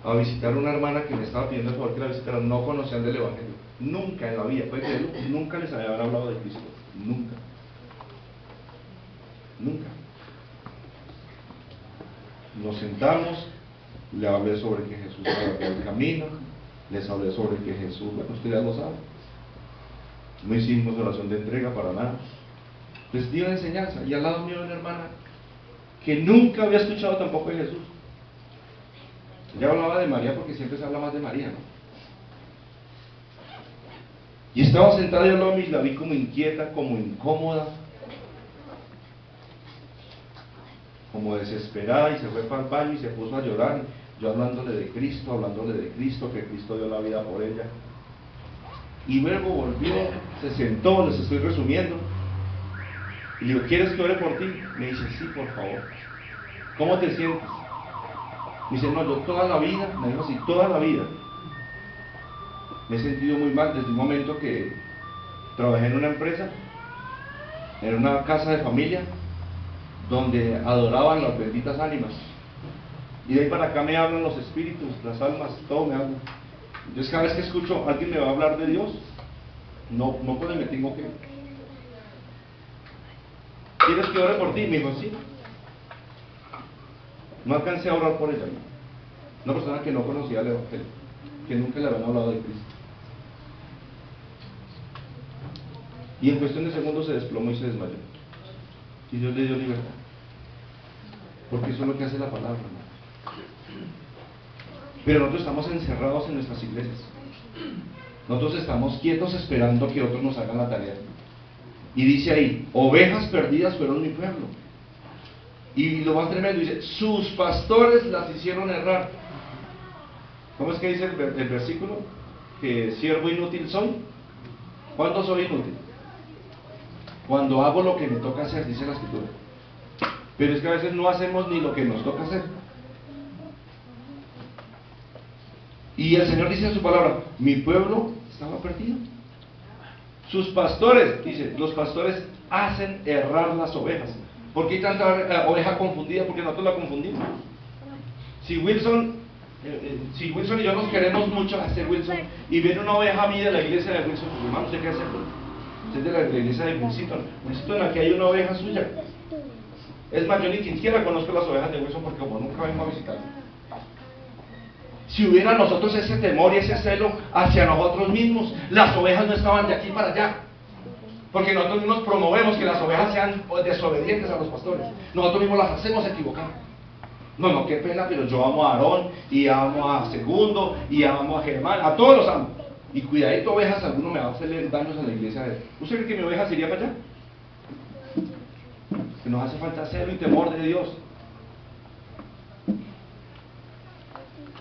a visitar a una hermana que me estaba pidiendo el favor que la visitara. No conocían del Evangelio, nunca en la vida, puede creerlo, nunca les habían hablado de Cristo, nunca. Nos sentamos, le hablé sobre que Jesús era el camino, les hablé sobre que Jesús, bueno, usted ya lo sabe, no hicimos oración de entrega para nada, les di una enseñanza, y al lado mío una hermana que nunca había escuchado tampoco de Jesús. Ella hablaba de María porque siempre se habla más de María, ¿no? Y estaba sentada y al lado mío, la vi como inquieta, como incómoda, como desesperada, y se fue para el baño y se puso a llorar. Yo hablándole de Cristo, que Cristo dio la vida por ella. Y luego volvió, se sentó, les estoy resumiendo. Y le digo, ¿quieres que ore por ti? Me dice, sí, por favor. ¿Cómo te sientes? Me dice, no, yo toda la vida, me dijo así, toda la vida me he sentido muy mal desde un momento que trabajé en una empresa, en una casa de familia, donde adoraban las benditas ánimas. Y de ahí para acá me hablan los espíritus, las almas, todo me habla. Entonces cada vez que escucho a alguien me va a hablar de Dios, no pues me tengo que... ¿Quieres que ore por ti? Me dijo, sí. No alcancé a orar por ella. Una persona que no conocía el Evangelio, que nunca le habían hablado de Cristo. Y en cuestión de segundos se desplomó y se desmayó. Y Dios le dio libertad. Porque eso es lo que hace la palabra, ¿no? Pero nosotros estamos encerrados en nuestras iglesias. Nosotros estamos quietos esperando que otros nos hagan la tarea. Y dice ahí, ovejas perdidas fueron mi pueblo. Y lo más tremendo dice, sus pastores las hicieron errar. ¿Cómo es que dice el versículo? Que siervo inútil soy. ¿Cuándo soy inútil? Cuando hago lo que me toca hacer, dice la escritura. Pero es que a veces no hacemos ni lo que nos toca hacer. Y el Señor dice en su palabra, mi pueblo estaba perdido. Sus pastores, dice, los pastores hacen errar las ovejas. ¿Por qué hay tanta oveja confundida? Porque nosotros la confundimos. Si Wilson y yo nos queremos mucho, hacer Wilson, y viene una oveja mía de la iglesia de Wilson, pues hermano, ¿usted qué hace? Usted es de la iglesia de Wilson, aquí hay una oveja suya. Es más, yo ni siquiera conozco las ovejas de Wilson porque como nunca vengo a visitar. Si hubiera en nosotros ese temor y ese celo hacia nosotros mismos, las ovejas no estaban de aquí para allá. Porque nosotros mismos promovemos que las ovejas sean desobedientes a los pastores. Nosotros mismos las hacemos equivocar. No, qué pena, pero yo amo a Aarón, y amo a Segundo, y amo a Germán, a todos los amo. Y cuidadito, ovejas, alguno me va a hacer daños en la iglesia. ¿Usted cree que mi oveja se iría para allá? Que nos hace falta celo y temor de Dios.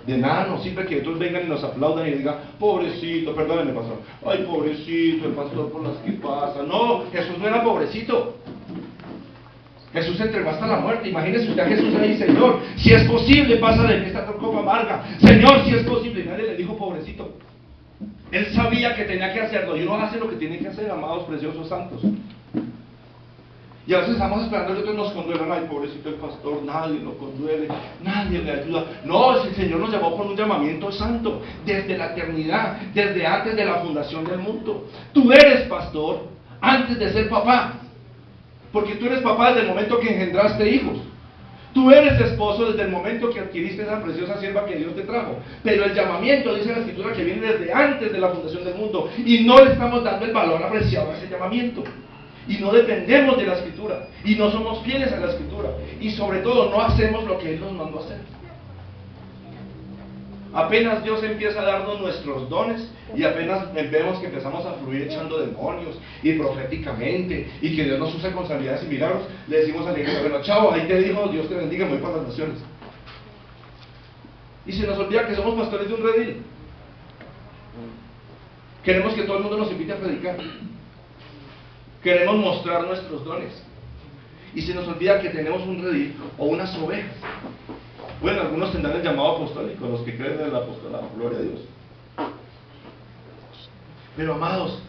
De nada nos sirve que otros vengan y nos aplaudan y digan, pobrecito, perdónenme, pastor, ay, pobrecito, el pastor por las que pasa. No, Jesús no era pobrecito. Jesús se entregó hasta la muerte. Imagínese usted a Jesús ahí: Señor, si es posible, pasa de mí esta copa amarga. Señor, si es posible. Y nadie le dijo pobrecito. Él sabía que tenía que hacerlo, y uno hace lo que tiene que hacer, amados preciosos santos. Y a veces estamos esperando que otros nos conduelan. Ay, pobrecito el pastor, nadie lo conduele, nadie le ayuda. No, si el Señor nos llamó con un llamamiento santo, desde la eternidad, desde antes de la fundación del mundo. Tú eres pastor antes de ser papá, porque tú eres papá desde el momento que engendraste hijos. Tú eres esposo desde el momento que adquiriste esa preciosa sierva que Dios te trajo. Pero el llamamiento, dice la Escritura, que viene desde antes de la fundación del mundo, y no le estamos dando el valor apreciado a ese llamamiento. Y no dependemos de la Escritura, y no somos fieles a la Escritura, y sobre todo no hacemos lo que Él nos mandó a hacer. Apenas Dios empieza a darnos nuestros dones, y apenas vemos que empezamos a fluir echando demonios y proféticamente, y que Dios nos usa con sanidades y milagros, le decimos a la iglesia: bueno, chavo, ahí te dijo, Dios te bendiga, me voy para las naciones. Y se nos olvida que somos pastores de un redil. Queremos que todo el mundo nos invite a predicar. Queremos mostrar nuestros dones, y se nos olvida que tenemos un redil o unas ovejas. Bueno, algunos tendrán el llamado apostólico, los que creen en el apostolado, gloria a Dios. Pero amados,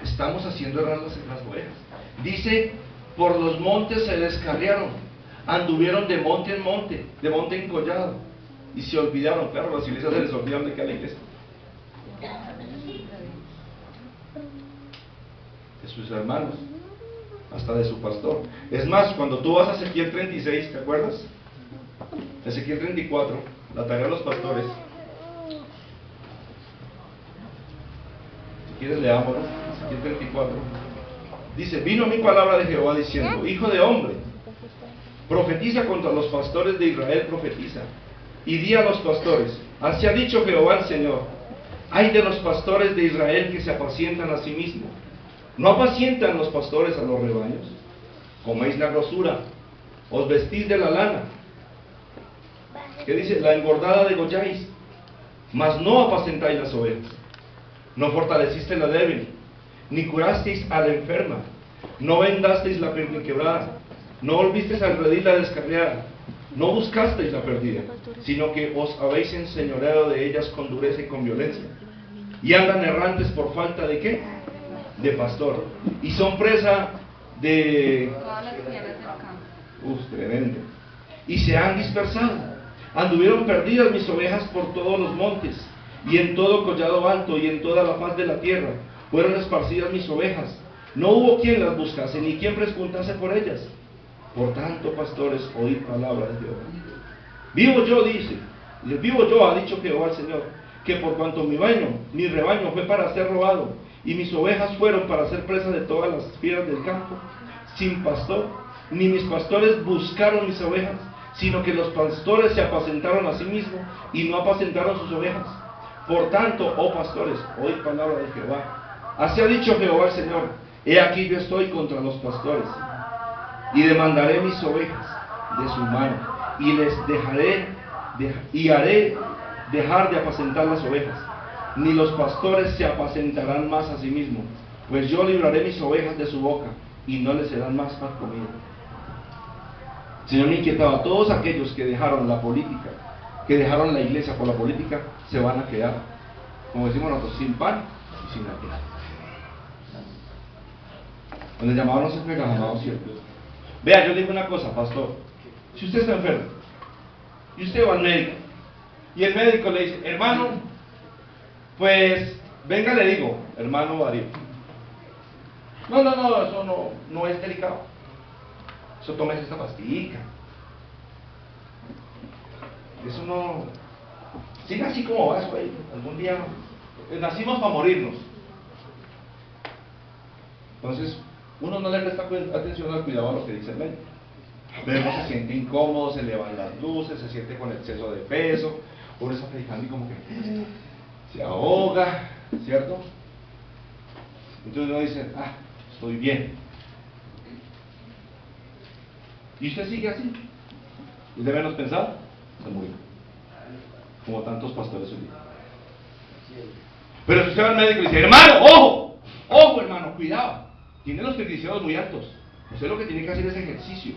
estamos haciendo errar las ovejas. Dice: por los montes se descarriaron, anduvieron de monte en monte, de monte en collado, y se olvidaron. Claro, las iglesias se les olvidaron de que a la iglesia, de sus hermanos, hasta de su pastor. Es más, cuando tú vas a Ezequiel 36, ¿te acuerdas? Ezequiel 34, la tarea de los pastores. Si quieres leámoslo. Ezequiel 34 dice: vino mi palabra de Jehová diciendo: hijo de hombre, profetiza contra los pastores de Israel, profetiza, y di a los pastores: así ha dicho Jehová el Señor, ay de los pastores de Israel que se apacientan a sí mismos. ¿No apacientan los pastores a los rebaños? Coméis la grosura, os vestís de la lana. ¿Qué dice? La engordada degolláis, mas no apacentáis las ovejas. No fortalecisteis la débil, ni curasteis a la enferma, no vendasteis la quebrada, no volvisteis al redil la descarriada, no buscasteis la perdida, sino que os habéis enseñoreado de ellas con dureza y con violencia. Y andan errantes por falta de ¿qué? De pastor. Y son presa de... todas las fieras del campo. Tremendo. Y se han dispersado. Anduvieron perdidas mis ovejas por todos los montes, y en todo collado alto, y en toda la faz de la tierra fueron esparcidas mis ovejas. No hubo quien las buscase, ni quien preguntase por ellas. Por tanto, pastores, oíd palabra de Jehová. Vivo yo, dice, vivo yo, ha dicho Jehová el Señor, que por cuanto mi rebaño fue para ser robado, y mis ovejas fueron para ser presa de todas las fieras del campo, sin pastor, ni mis pastores buscaron mis ovejas, sino que los pastores se apacentaron a sí mismos y no apacentaron sus ovejas. Por tanto, oh pastores, oíd palabra de Jehová. Así ha dicho Jehová el Señor: he aquí yo estoy contra los pastores, y demandaré mis ovejas de su mano, y les haré dejar de apacentar las ovejas. Ni los pastores se apacentarán más a sí mismos, pues yo libraré mis ovejas de su boca, y no les serán más para comida. Señor, me inquietaba: todos aquellos que dejaron la política, que dejaron la iglesia por la política, se van a quedar, como decimos nosotros, sin pan y sin agua. Cuando el llamado no se pega, llamado cierto. Vea, yo digo una cosa, pastor: si usted está enfermo y usted va al médico, y el médico le dice: hermano, pues venga, le digo, hermano Darío, no, eso no es delicado, eso tómese esta pastilla, eso no, Siga así como va eso ahí. Algún día nacimos para morirnos. Entonces, uno no le presta atención al cuidado a lo que dice el médico. Luego se siente incómodo, se le van las luces, se siente con exceso de peso, uno está predicando y como que se ahoga, ¿cierto? Entonces uno dice, estoy bien. Y usted sigue así. Y de menos pensar, se murió. Como tantos pastores hoy día. Pero si usted va al médico y dice, hermano, ojo, ojo hermano, cuidado, tiene los triglicéridos muy altos. Usted lo que tiene que hacer es ejercicio.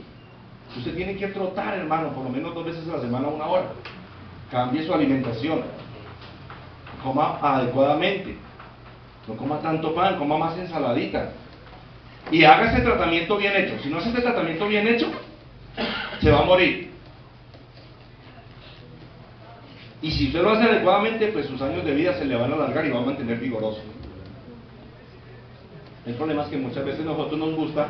Usted tiene que trotar, hermano, por lo menos 2 veces a la semana, 1 hora. Cambie su alimentación. Coma adecuadamente. No coma tanto pan, coma más ensaladita. Y haga ese tratamiento bien hecho. Si no hace este tratamiento bien hecho, se va a morir. Y si usted lo hace adecuadamente, pues sus años de vida se le van a alargar y va a mantener vigoroso. El problema es que muchas veces a nosotros nos gusta,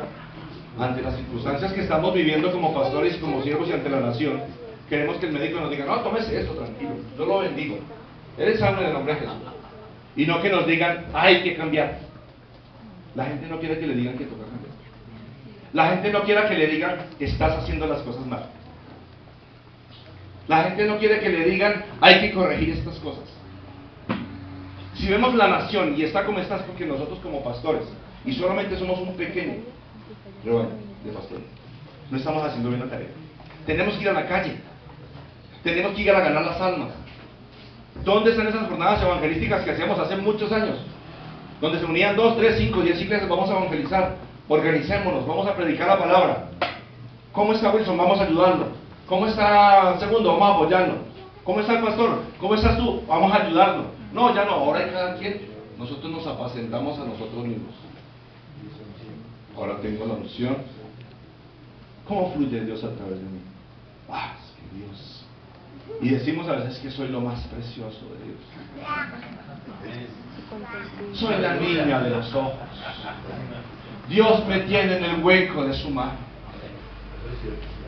ante las circunstancias que estamos viviendo como pastores y como siervos y ante la nación, queremos que el médico nos diga, no, tómese esto, tranquilo, yo lo bendigo, eres sano en el nombre de Jesús. Y no que nos digan, hay que cambiar. La gente no quiere que le digan que toca cambiar. La gente no quiere que le digan, estás haciendo las cosas mal. La gente no quiere que le digan, hay que corregir estas cosas. Si vemos la nación y está como está, es porque nosotros como pastores, y solamente somos un pequeño rebaño de pastores, no estamos haciendo bien la tarea. Tenemos que ir a la calle, tenemos que ir a ganar las almas. ¿Dónde están esas jornadas evangelísticas que hacíamos hace muchos años? Donde se unían 2, 3, 5, 10 iglesias, vamos a evangelizar, organicémonos, vamos a predicar la palabra. ¿Cómo está Wilson? Vamos a ayudarlo. ¿Cómo está Segundo? Vamos a apoyarlo. ¿Cómo está el pastor? ¿Cómo estás tú? Vamos a ayudarlo. No, ya no, ahora hay cada quien. Nosotros nos apacentamos a nosotros mismos. Ahora tengo la unción. ¿Cómo fluye Dios a través de mí? Es que Dios. Y decimos a veces que soy lo más precioso de Dios. Soy la niña de los ojos. Dios me tiene en el hueco de su mano.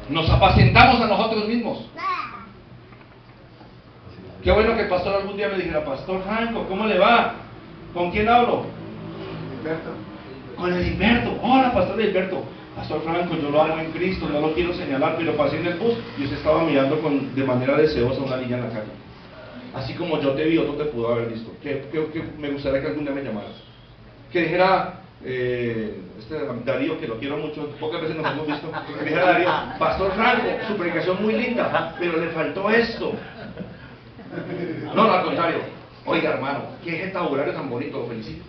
Nos apacentamos a nosotros mismos. Qué bueno que el pastor algún día me dijera, Pastor Franco, ¿cómo le va? ¿Con quién hablo? Humberto. Con el Humberto. Hola, Pastor Humberto. Pastor Franco, yo lo amo en Cristo, no lo quiero señalar, pero pasé en el bus y usted estaba mirando de manera deseosa a una niña en la calle. Así como yo te vi, otro te pudo haber visto. Que me gustaría que algún día me llamaras. Que dijera, Darío, que lo quiero mucho, pocas veces nos hemos visto, que dijera Darío, Pastor Franco, su predicación muy linda, pero le faltó esto. No, al contrario. Oiga, hermano, qué ejecutario tan bonito, lo felicito.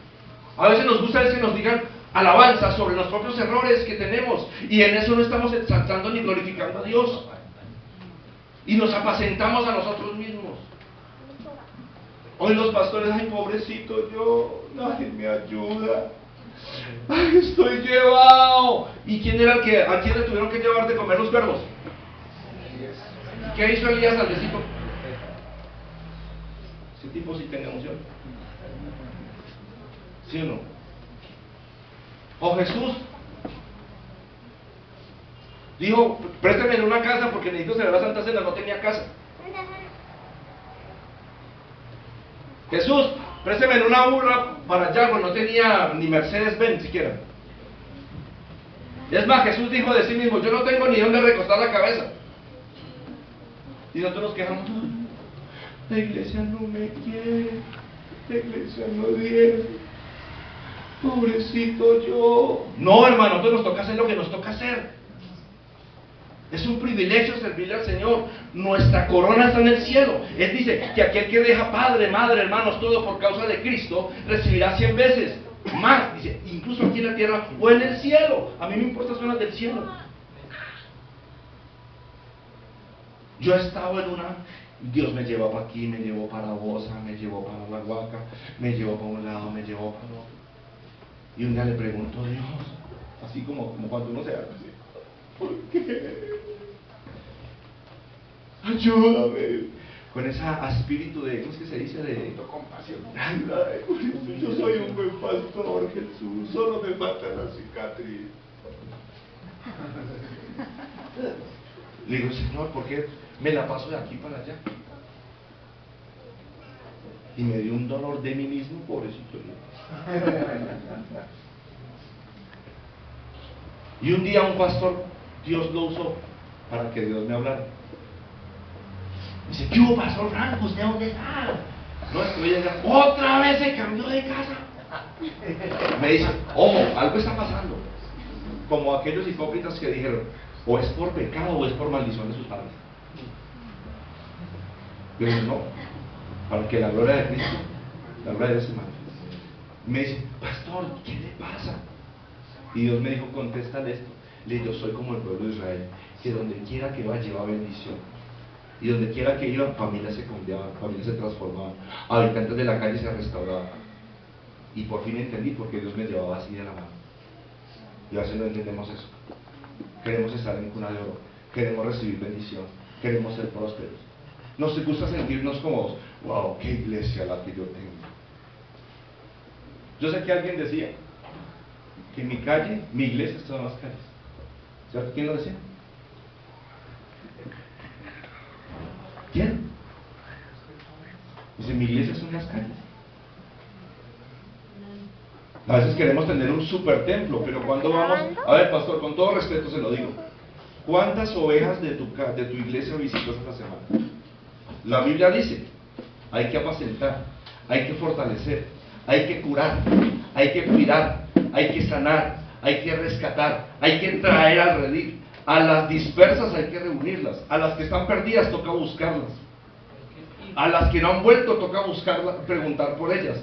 A veces nos gusta que nos digan alabanzas sobre los propios errores que tenemos, y en eso no estamos exaltando ni glorificando a Dios. Y nos apacentamos a nosotros mismos. Hoy los pastores, ay, pobrecito yo, nadie me ayuda. Ay, estoy llevado. ¿Y quién era a quién le tuvieron que llevar de comer los cuervos? ¿Qué hizo Elías al besito? Ese tipo sí tenía emoción. ¿Sí o no? O Jesús dijo, présteme en una casa porque necesito celebrar Santa Cena, no tenía casa. Jesús, présteme en una burra para allá, pues no tenía ni Mercedes-Benz siquiera. Es más, Jesús dijo de sí mismo, yo no tengo ni dónde recostar la cabeza. Y nosotros nos quejamos, la iglesia no me quiere, la iglesia no viene, pobrecito yo. No, hermano, nosotros nos toca hacer lo que nos toca hacer. Es un privilegio servirle al Señor. Nuestra corona está en el cielo. Él dice que aquel que deja padre, madre, hermanos, todo por causa de Cristo, recibirá 100 veces más. Dice, incluso aquí en la tierra o en el cielo. A mí me importan son las del cielo. Yo he estado en una... Dios me llevó para aquí, me llevó para Bosa, me llevó para La Huaca, me llevó para un lado, me llevó para otro. Y un día le pregunto a Dios, así como cuando uno se hace así, ¿por qué? Ayúdame. Con ese espíritu de, ¿cómo es que se dice? De compasión. Ay, yo soy un buen pastor, Jesús, solo me falta la cicatriz. Le digo, Señor, ¿por qué me la paso de aquí para allá? Y me dio un dolor de mí mismo, pobrecito. Y un día un pastor, Dios lo usó para que Dios me hablara. Dice, ¿qué hubo, pastor Franco? ¿Usted dónde está? No, estoy llegando. Otra vez se cambió de casa. Me dice, ojo, algo está pasando. Como aquellos hipócritas que dijeron, o es por pecado o es por maldición de sus padres. Yo dije, no, para que la gloria de Cristo, la gloria de ese hermano. Me dice, pastor, ¿qué le pasa? Y Dios me dijo, contéstale esto. Le dije, yo soy como el pueblo de Israel, que donde quiera que iba lleva bendición. Y donde quiera que iba, familias se cambiaban, familias se transformaban, habitantes de la calle se restauraban. Y por fin entendí por qué Dios me llevaba así de la mano. Y a veces no entendemos eso. Queremos estar en cuna de oro, queremos recibir bendición, queremos ser prósperos. Nos gusta sentirnos como, wow, qué iglesia la que yo tengo. Yo sé que alguien decía que en mi calle, mi iglesia está en las calles. ¿Cierto? ¿Quién lo decía? ¿Quién? Dice, mi iglesia son las calles. A veces queremos tener un super templo, pero cuando vamos, a ver, pastor, con todo respeto se lo digo, ¿cuántas ovejas de tu iglesia visitas esta semana? La Biblia dice, hay que apacentar, hay que fortalecer, hay que curar, hay que cuidar, hay que sanar, hay que rescatar, hay que traer al redil. A las dispersas hay que reunirlas, a las que están perdidas toca buscarlas, a las que no han vuelto toca buscarlas, preguntar por ellas.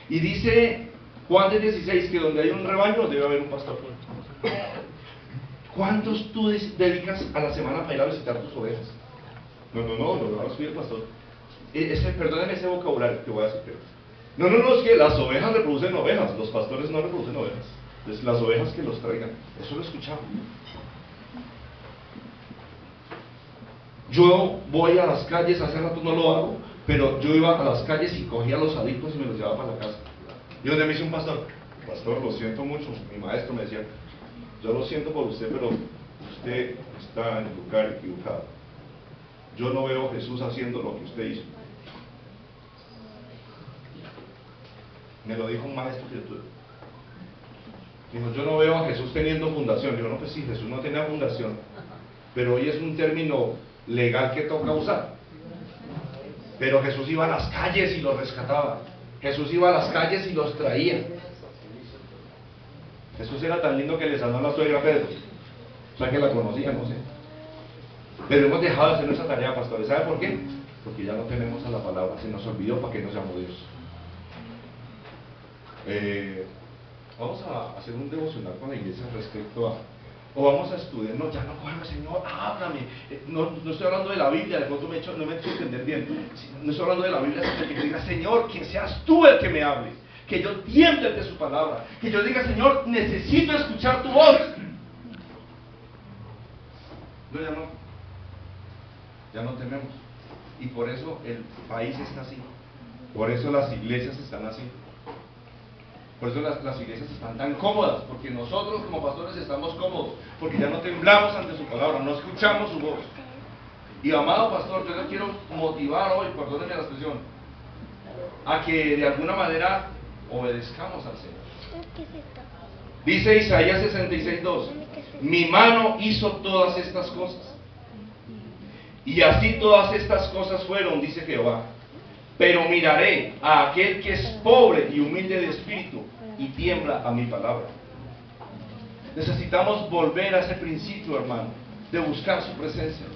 Y dice Juan 16 que donde hay un rebaño debe haber un pastor. ¿Cuántos tú dedicas a la semana para ir a visitar tus ovejas? No, no soy el pastor. Perdónenme ese vocabulario que voy a decir, pero no, es que las ovejas reproducen ovejas, los pastores no reproducen ovejas. Entonces las ovejas que los traigan, eso lo escuchamos. Yo voy a las calles, hace rato no lo hago, pero yo iba a las calles y cogía a los adictos y me los llevaba para la casa. Y donde me dice un pastor, lo siento mucho, mi maestro me decía, yo lo siento por usted, pero usted está en el lugar equivocado. Yo no veo a Jesús haciendo lo que usted hizo. Me lo dijo un maestro que yo tuve. Dijo, yo no veo a Jesús teniendo fundación. Digo, no, pues sí, Jesús no tenía fundación, pero hoy es un término legal que toca usar. Pero Jesús iba a las calles y los rescataba. Jesús iba a las calles y los traía. Jesús era tan lindo que le sanó a la suegra a Pedro. O sea que la conocía, no sé. Pero hemos dejado de hacer nuestra tarea, pastores. ¿Sabe por qué? Porque ya no tenemos a la palabra. Se nos olvidó para qué nos llamó Dios. Vamos a hacer un devocional con la iglesia respecto a, o vamos a estudiar, no, ya no cogemos, Señor, háblame. No estoy hablando de la Biblia, de pronto no me he hecho entender bien. No estoy hablando de la Biblia, sino que yo diga, Señor, que seas tú el que me hable, que yo tiemble de su palabra, que yo diga, Señor, necesito escuchar tu voz. No, ya no tenemos. Y por eso el país está así, por eso las iglesias están así. Por eso las iglesias están tan cómodas, porque nosotros como pastores estamos cómodos, porque ya no temblamos ante su palabra, no escuchamos su voz. Y amado pastor, yo le quiero motivar hoy, perdónenme la expresión, a que de alguna manera obedezcamos al Señor. Dice Isaías 66:2, mi mano hizo todas estas cosas, y así todas estas cosas fueron, dice Jehová. Pero miraré a aquel que es pobre y humilde de espíritu y tiembla a mi palabra. Necesitamos volver a ese principio, hermano, de buscar su presencia.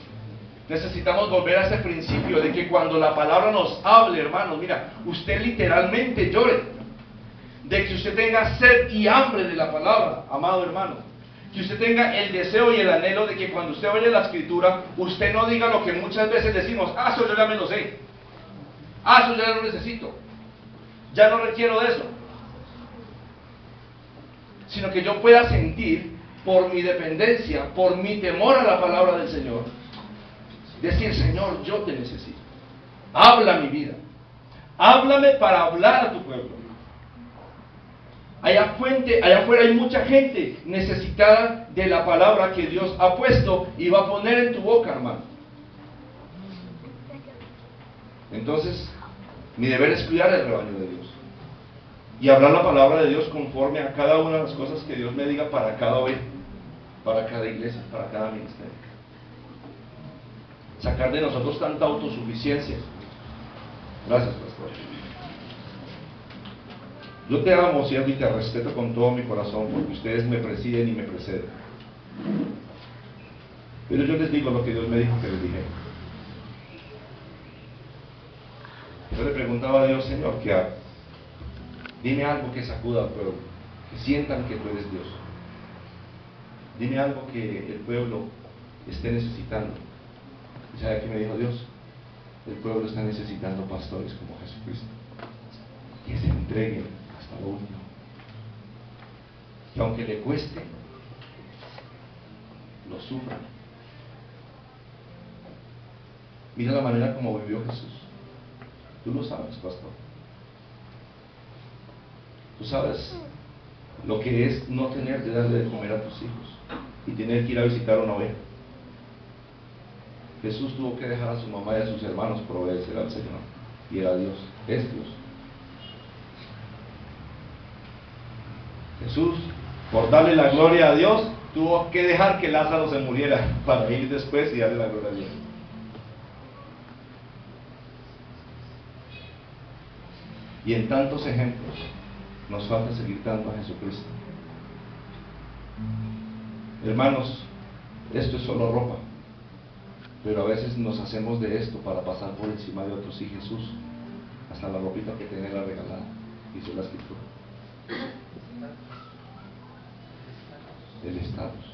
Necesitamos volver a ese principio de que cuando la palabra nos hable, hermanos, mira, usted literalmente llore. De que usted tenga sed y hambre de la palabra, amado hermano. Que usted tenga el deseo y el anhelo de que cuando usted oye la escritura, usted no diga lo que muchas veces decimos, eso yo ya me lo sé. Eso ya no necesito, ya no requiero de eso, sino que yo pueda sentir por mi dependencia, por mi temor a la palabra del Señor, decir, Señor, yo te necesito, habla mi vida, háblame para hablar a tu pueblo. Allá afuera hay mucha gente necesitada de la palabra que Dios ha puesto y va a poner en tu boca, hermano. Entonces, Mi deber es cuidar el rebaño de Dios y hablar la palabra de Dios conforme a cada una de las cosas que Dios me diga para cada oveja, para cada iglesia, para cada ministerio. Sacar de nosotros tanta autosuficiencia. Gracias, pastor. Yo te amo, siervo, y te respeto con todo mi corazón, porque ustedes me presiden y me preceden. Pero yo les digo lo que Dios me dijo que les dije. Yo le preguntaba a Dios, Señor, ¿qué hago? Dime algo que sacuda al pueblo, que sientan que tú eres Dios. Dime algo que el pueblo esté necesitando. ¿Y sabe qué me dijo Dios? El pueblo está necesitando pastores como Jesucristo, que se entreguen hasta lo último, que aunque le cueste, lo sufran. Mira la manera como vivió Jesús. Tú lo sabes, pastor. Tú sabes lo que es no tener que darle de comer a tus hijos y tener que ir a visitar una oveja. Jesús tuvo que dejar a su mamá y a sus hermanos por obedecer al Señor, y era Dios, es Dios. Jesús, por darle la gloria a Dios, tuvo que dejar que Lázaro se muriera para ir después y darle la gloria a Dios. Y en tantos ejemplos nos falta seguir tanto a Jesucristo. Hermanos, esto es solo ropa, pero a veces nos hacemos de esto para pasar por encima de otros, y Jesús hasta la ropita que tenía la regalada y se las quitó. El estatus.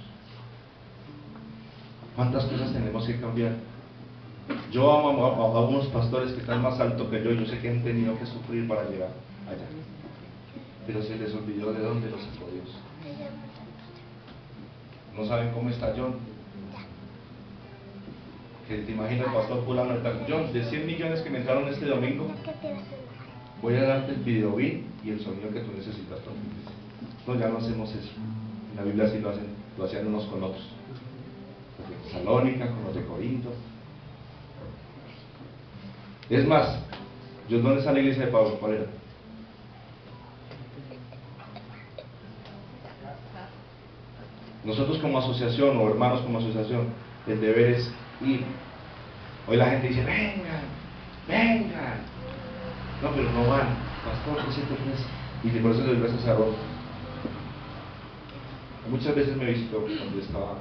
¿Cuántas cosas tenemos que cambiar? Yo amo a unos pastores que están más alto que yo sé que han tenido que sufrir para llegar allá, pero se les olvidó de dónde los sacó Dios. No saben cómo está John, que te imaginas, pastor fulano, John, de 100 millones que me entraron este domingo, voy a darte el video beat y el sonido que tú necesitas. No, ya no hacemos eso. En la Biblia sí lo hacían unos con otros, los de Tesalónica con los de Corinto. Es más, ¿dónde está la iglesia de Pablo? ¿Cuál era? Nosotros como asociación, o hermanos como asociación, el deber es ir. Hoy la gente dice, vengan, vengan. No, pero no van. Pastor, ¿qué se te ofrece? Y por eso le doy gracias a Dios. Muchas veces me visitó cuando estaba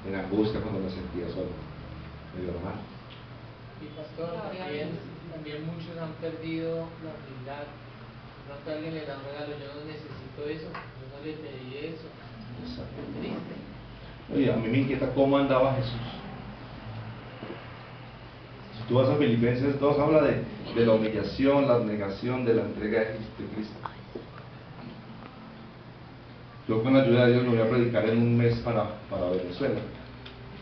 en angustia, cuando me sentía solo. Me dio la mano. Y pastor, también muchos han perdido la humildad. No que alguien le da un regalo, yo no necesito eso, yo no le pedí eso. Exacto. Triste. Oye, a mí me inquieta cómo andaba Jesús. Si tú vas a Filipenses 2, habla de la humillación, la abnegación, de la entrega de Cristo. Yo con la ayuda de Dios me voy a predicar en un mes para Venezuela.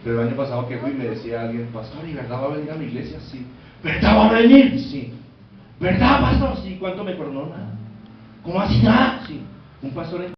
Pero el año pasado que fui me decía alguien, pastor, ¿y verdad va a venir a mi iglesia? Sí. ¿Verdad va a venir? Sí. ¿Verdad, pastor? Sí. ¿Cuánto me coronó? Nada. ¿Cómo así nada? Sí. Un pastor en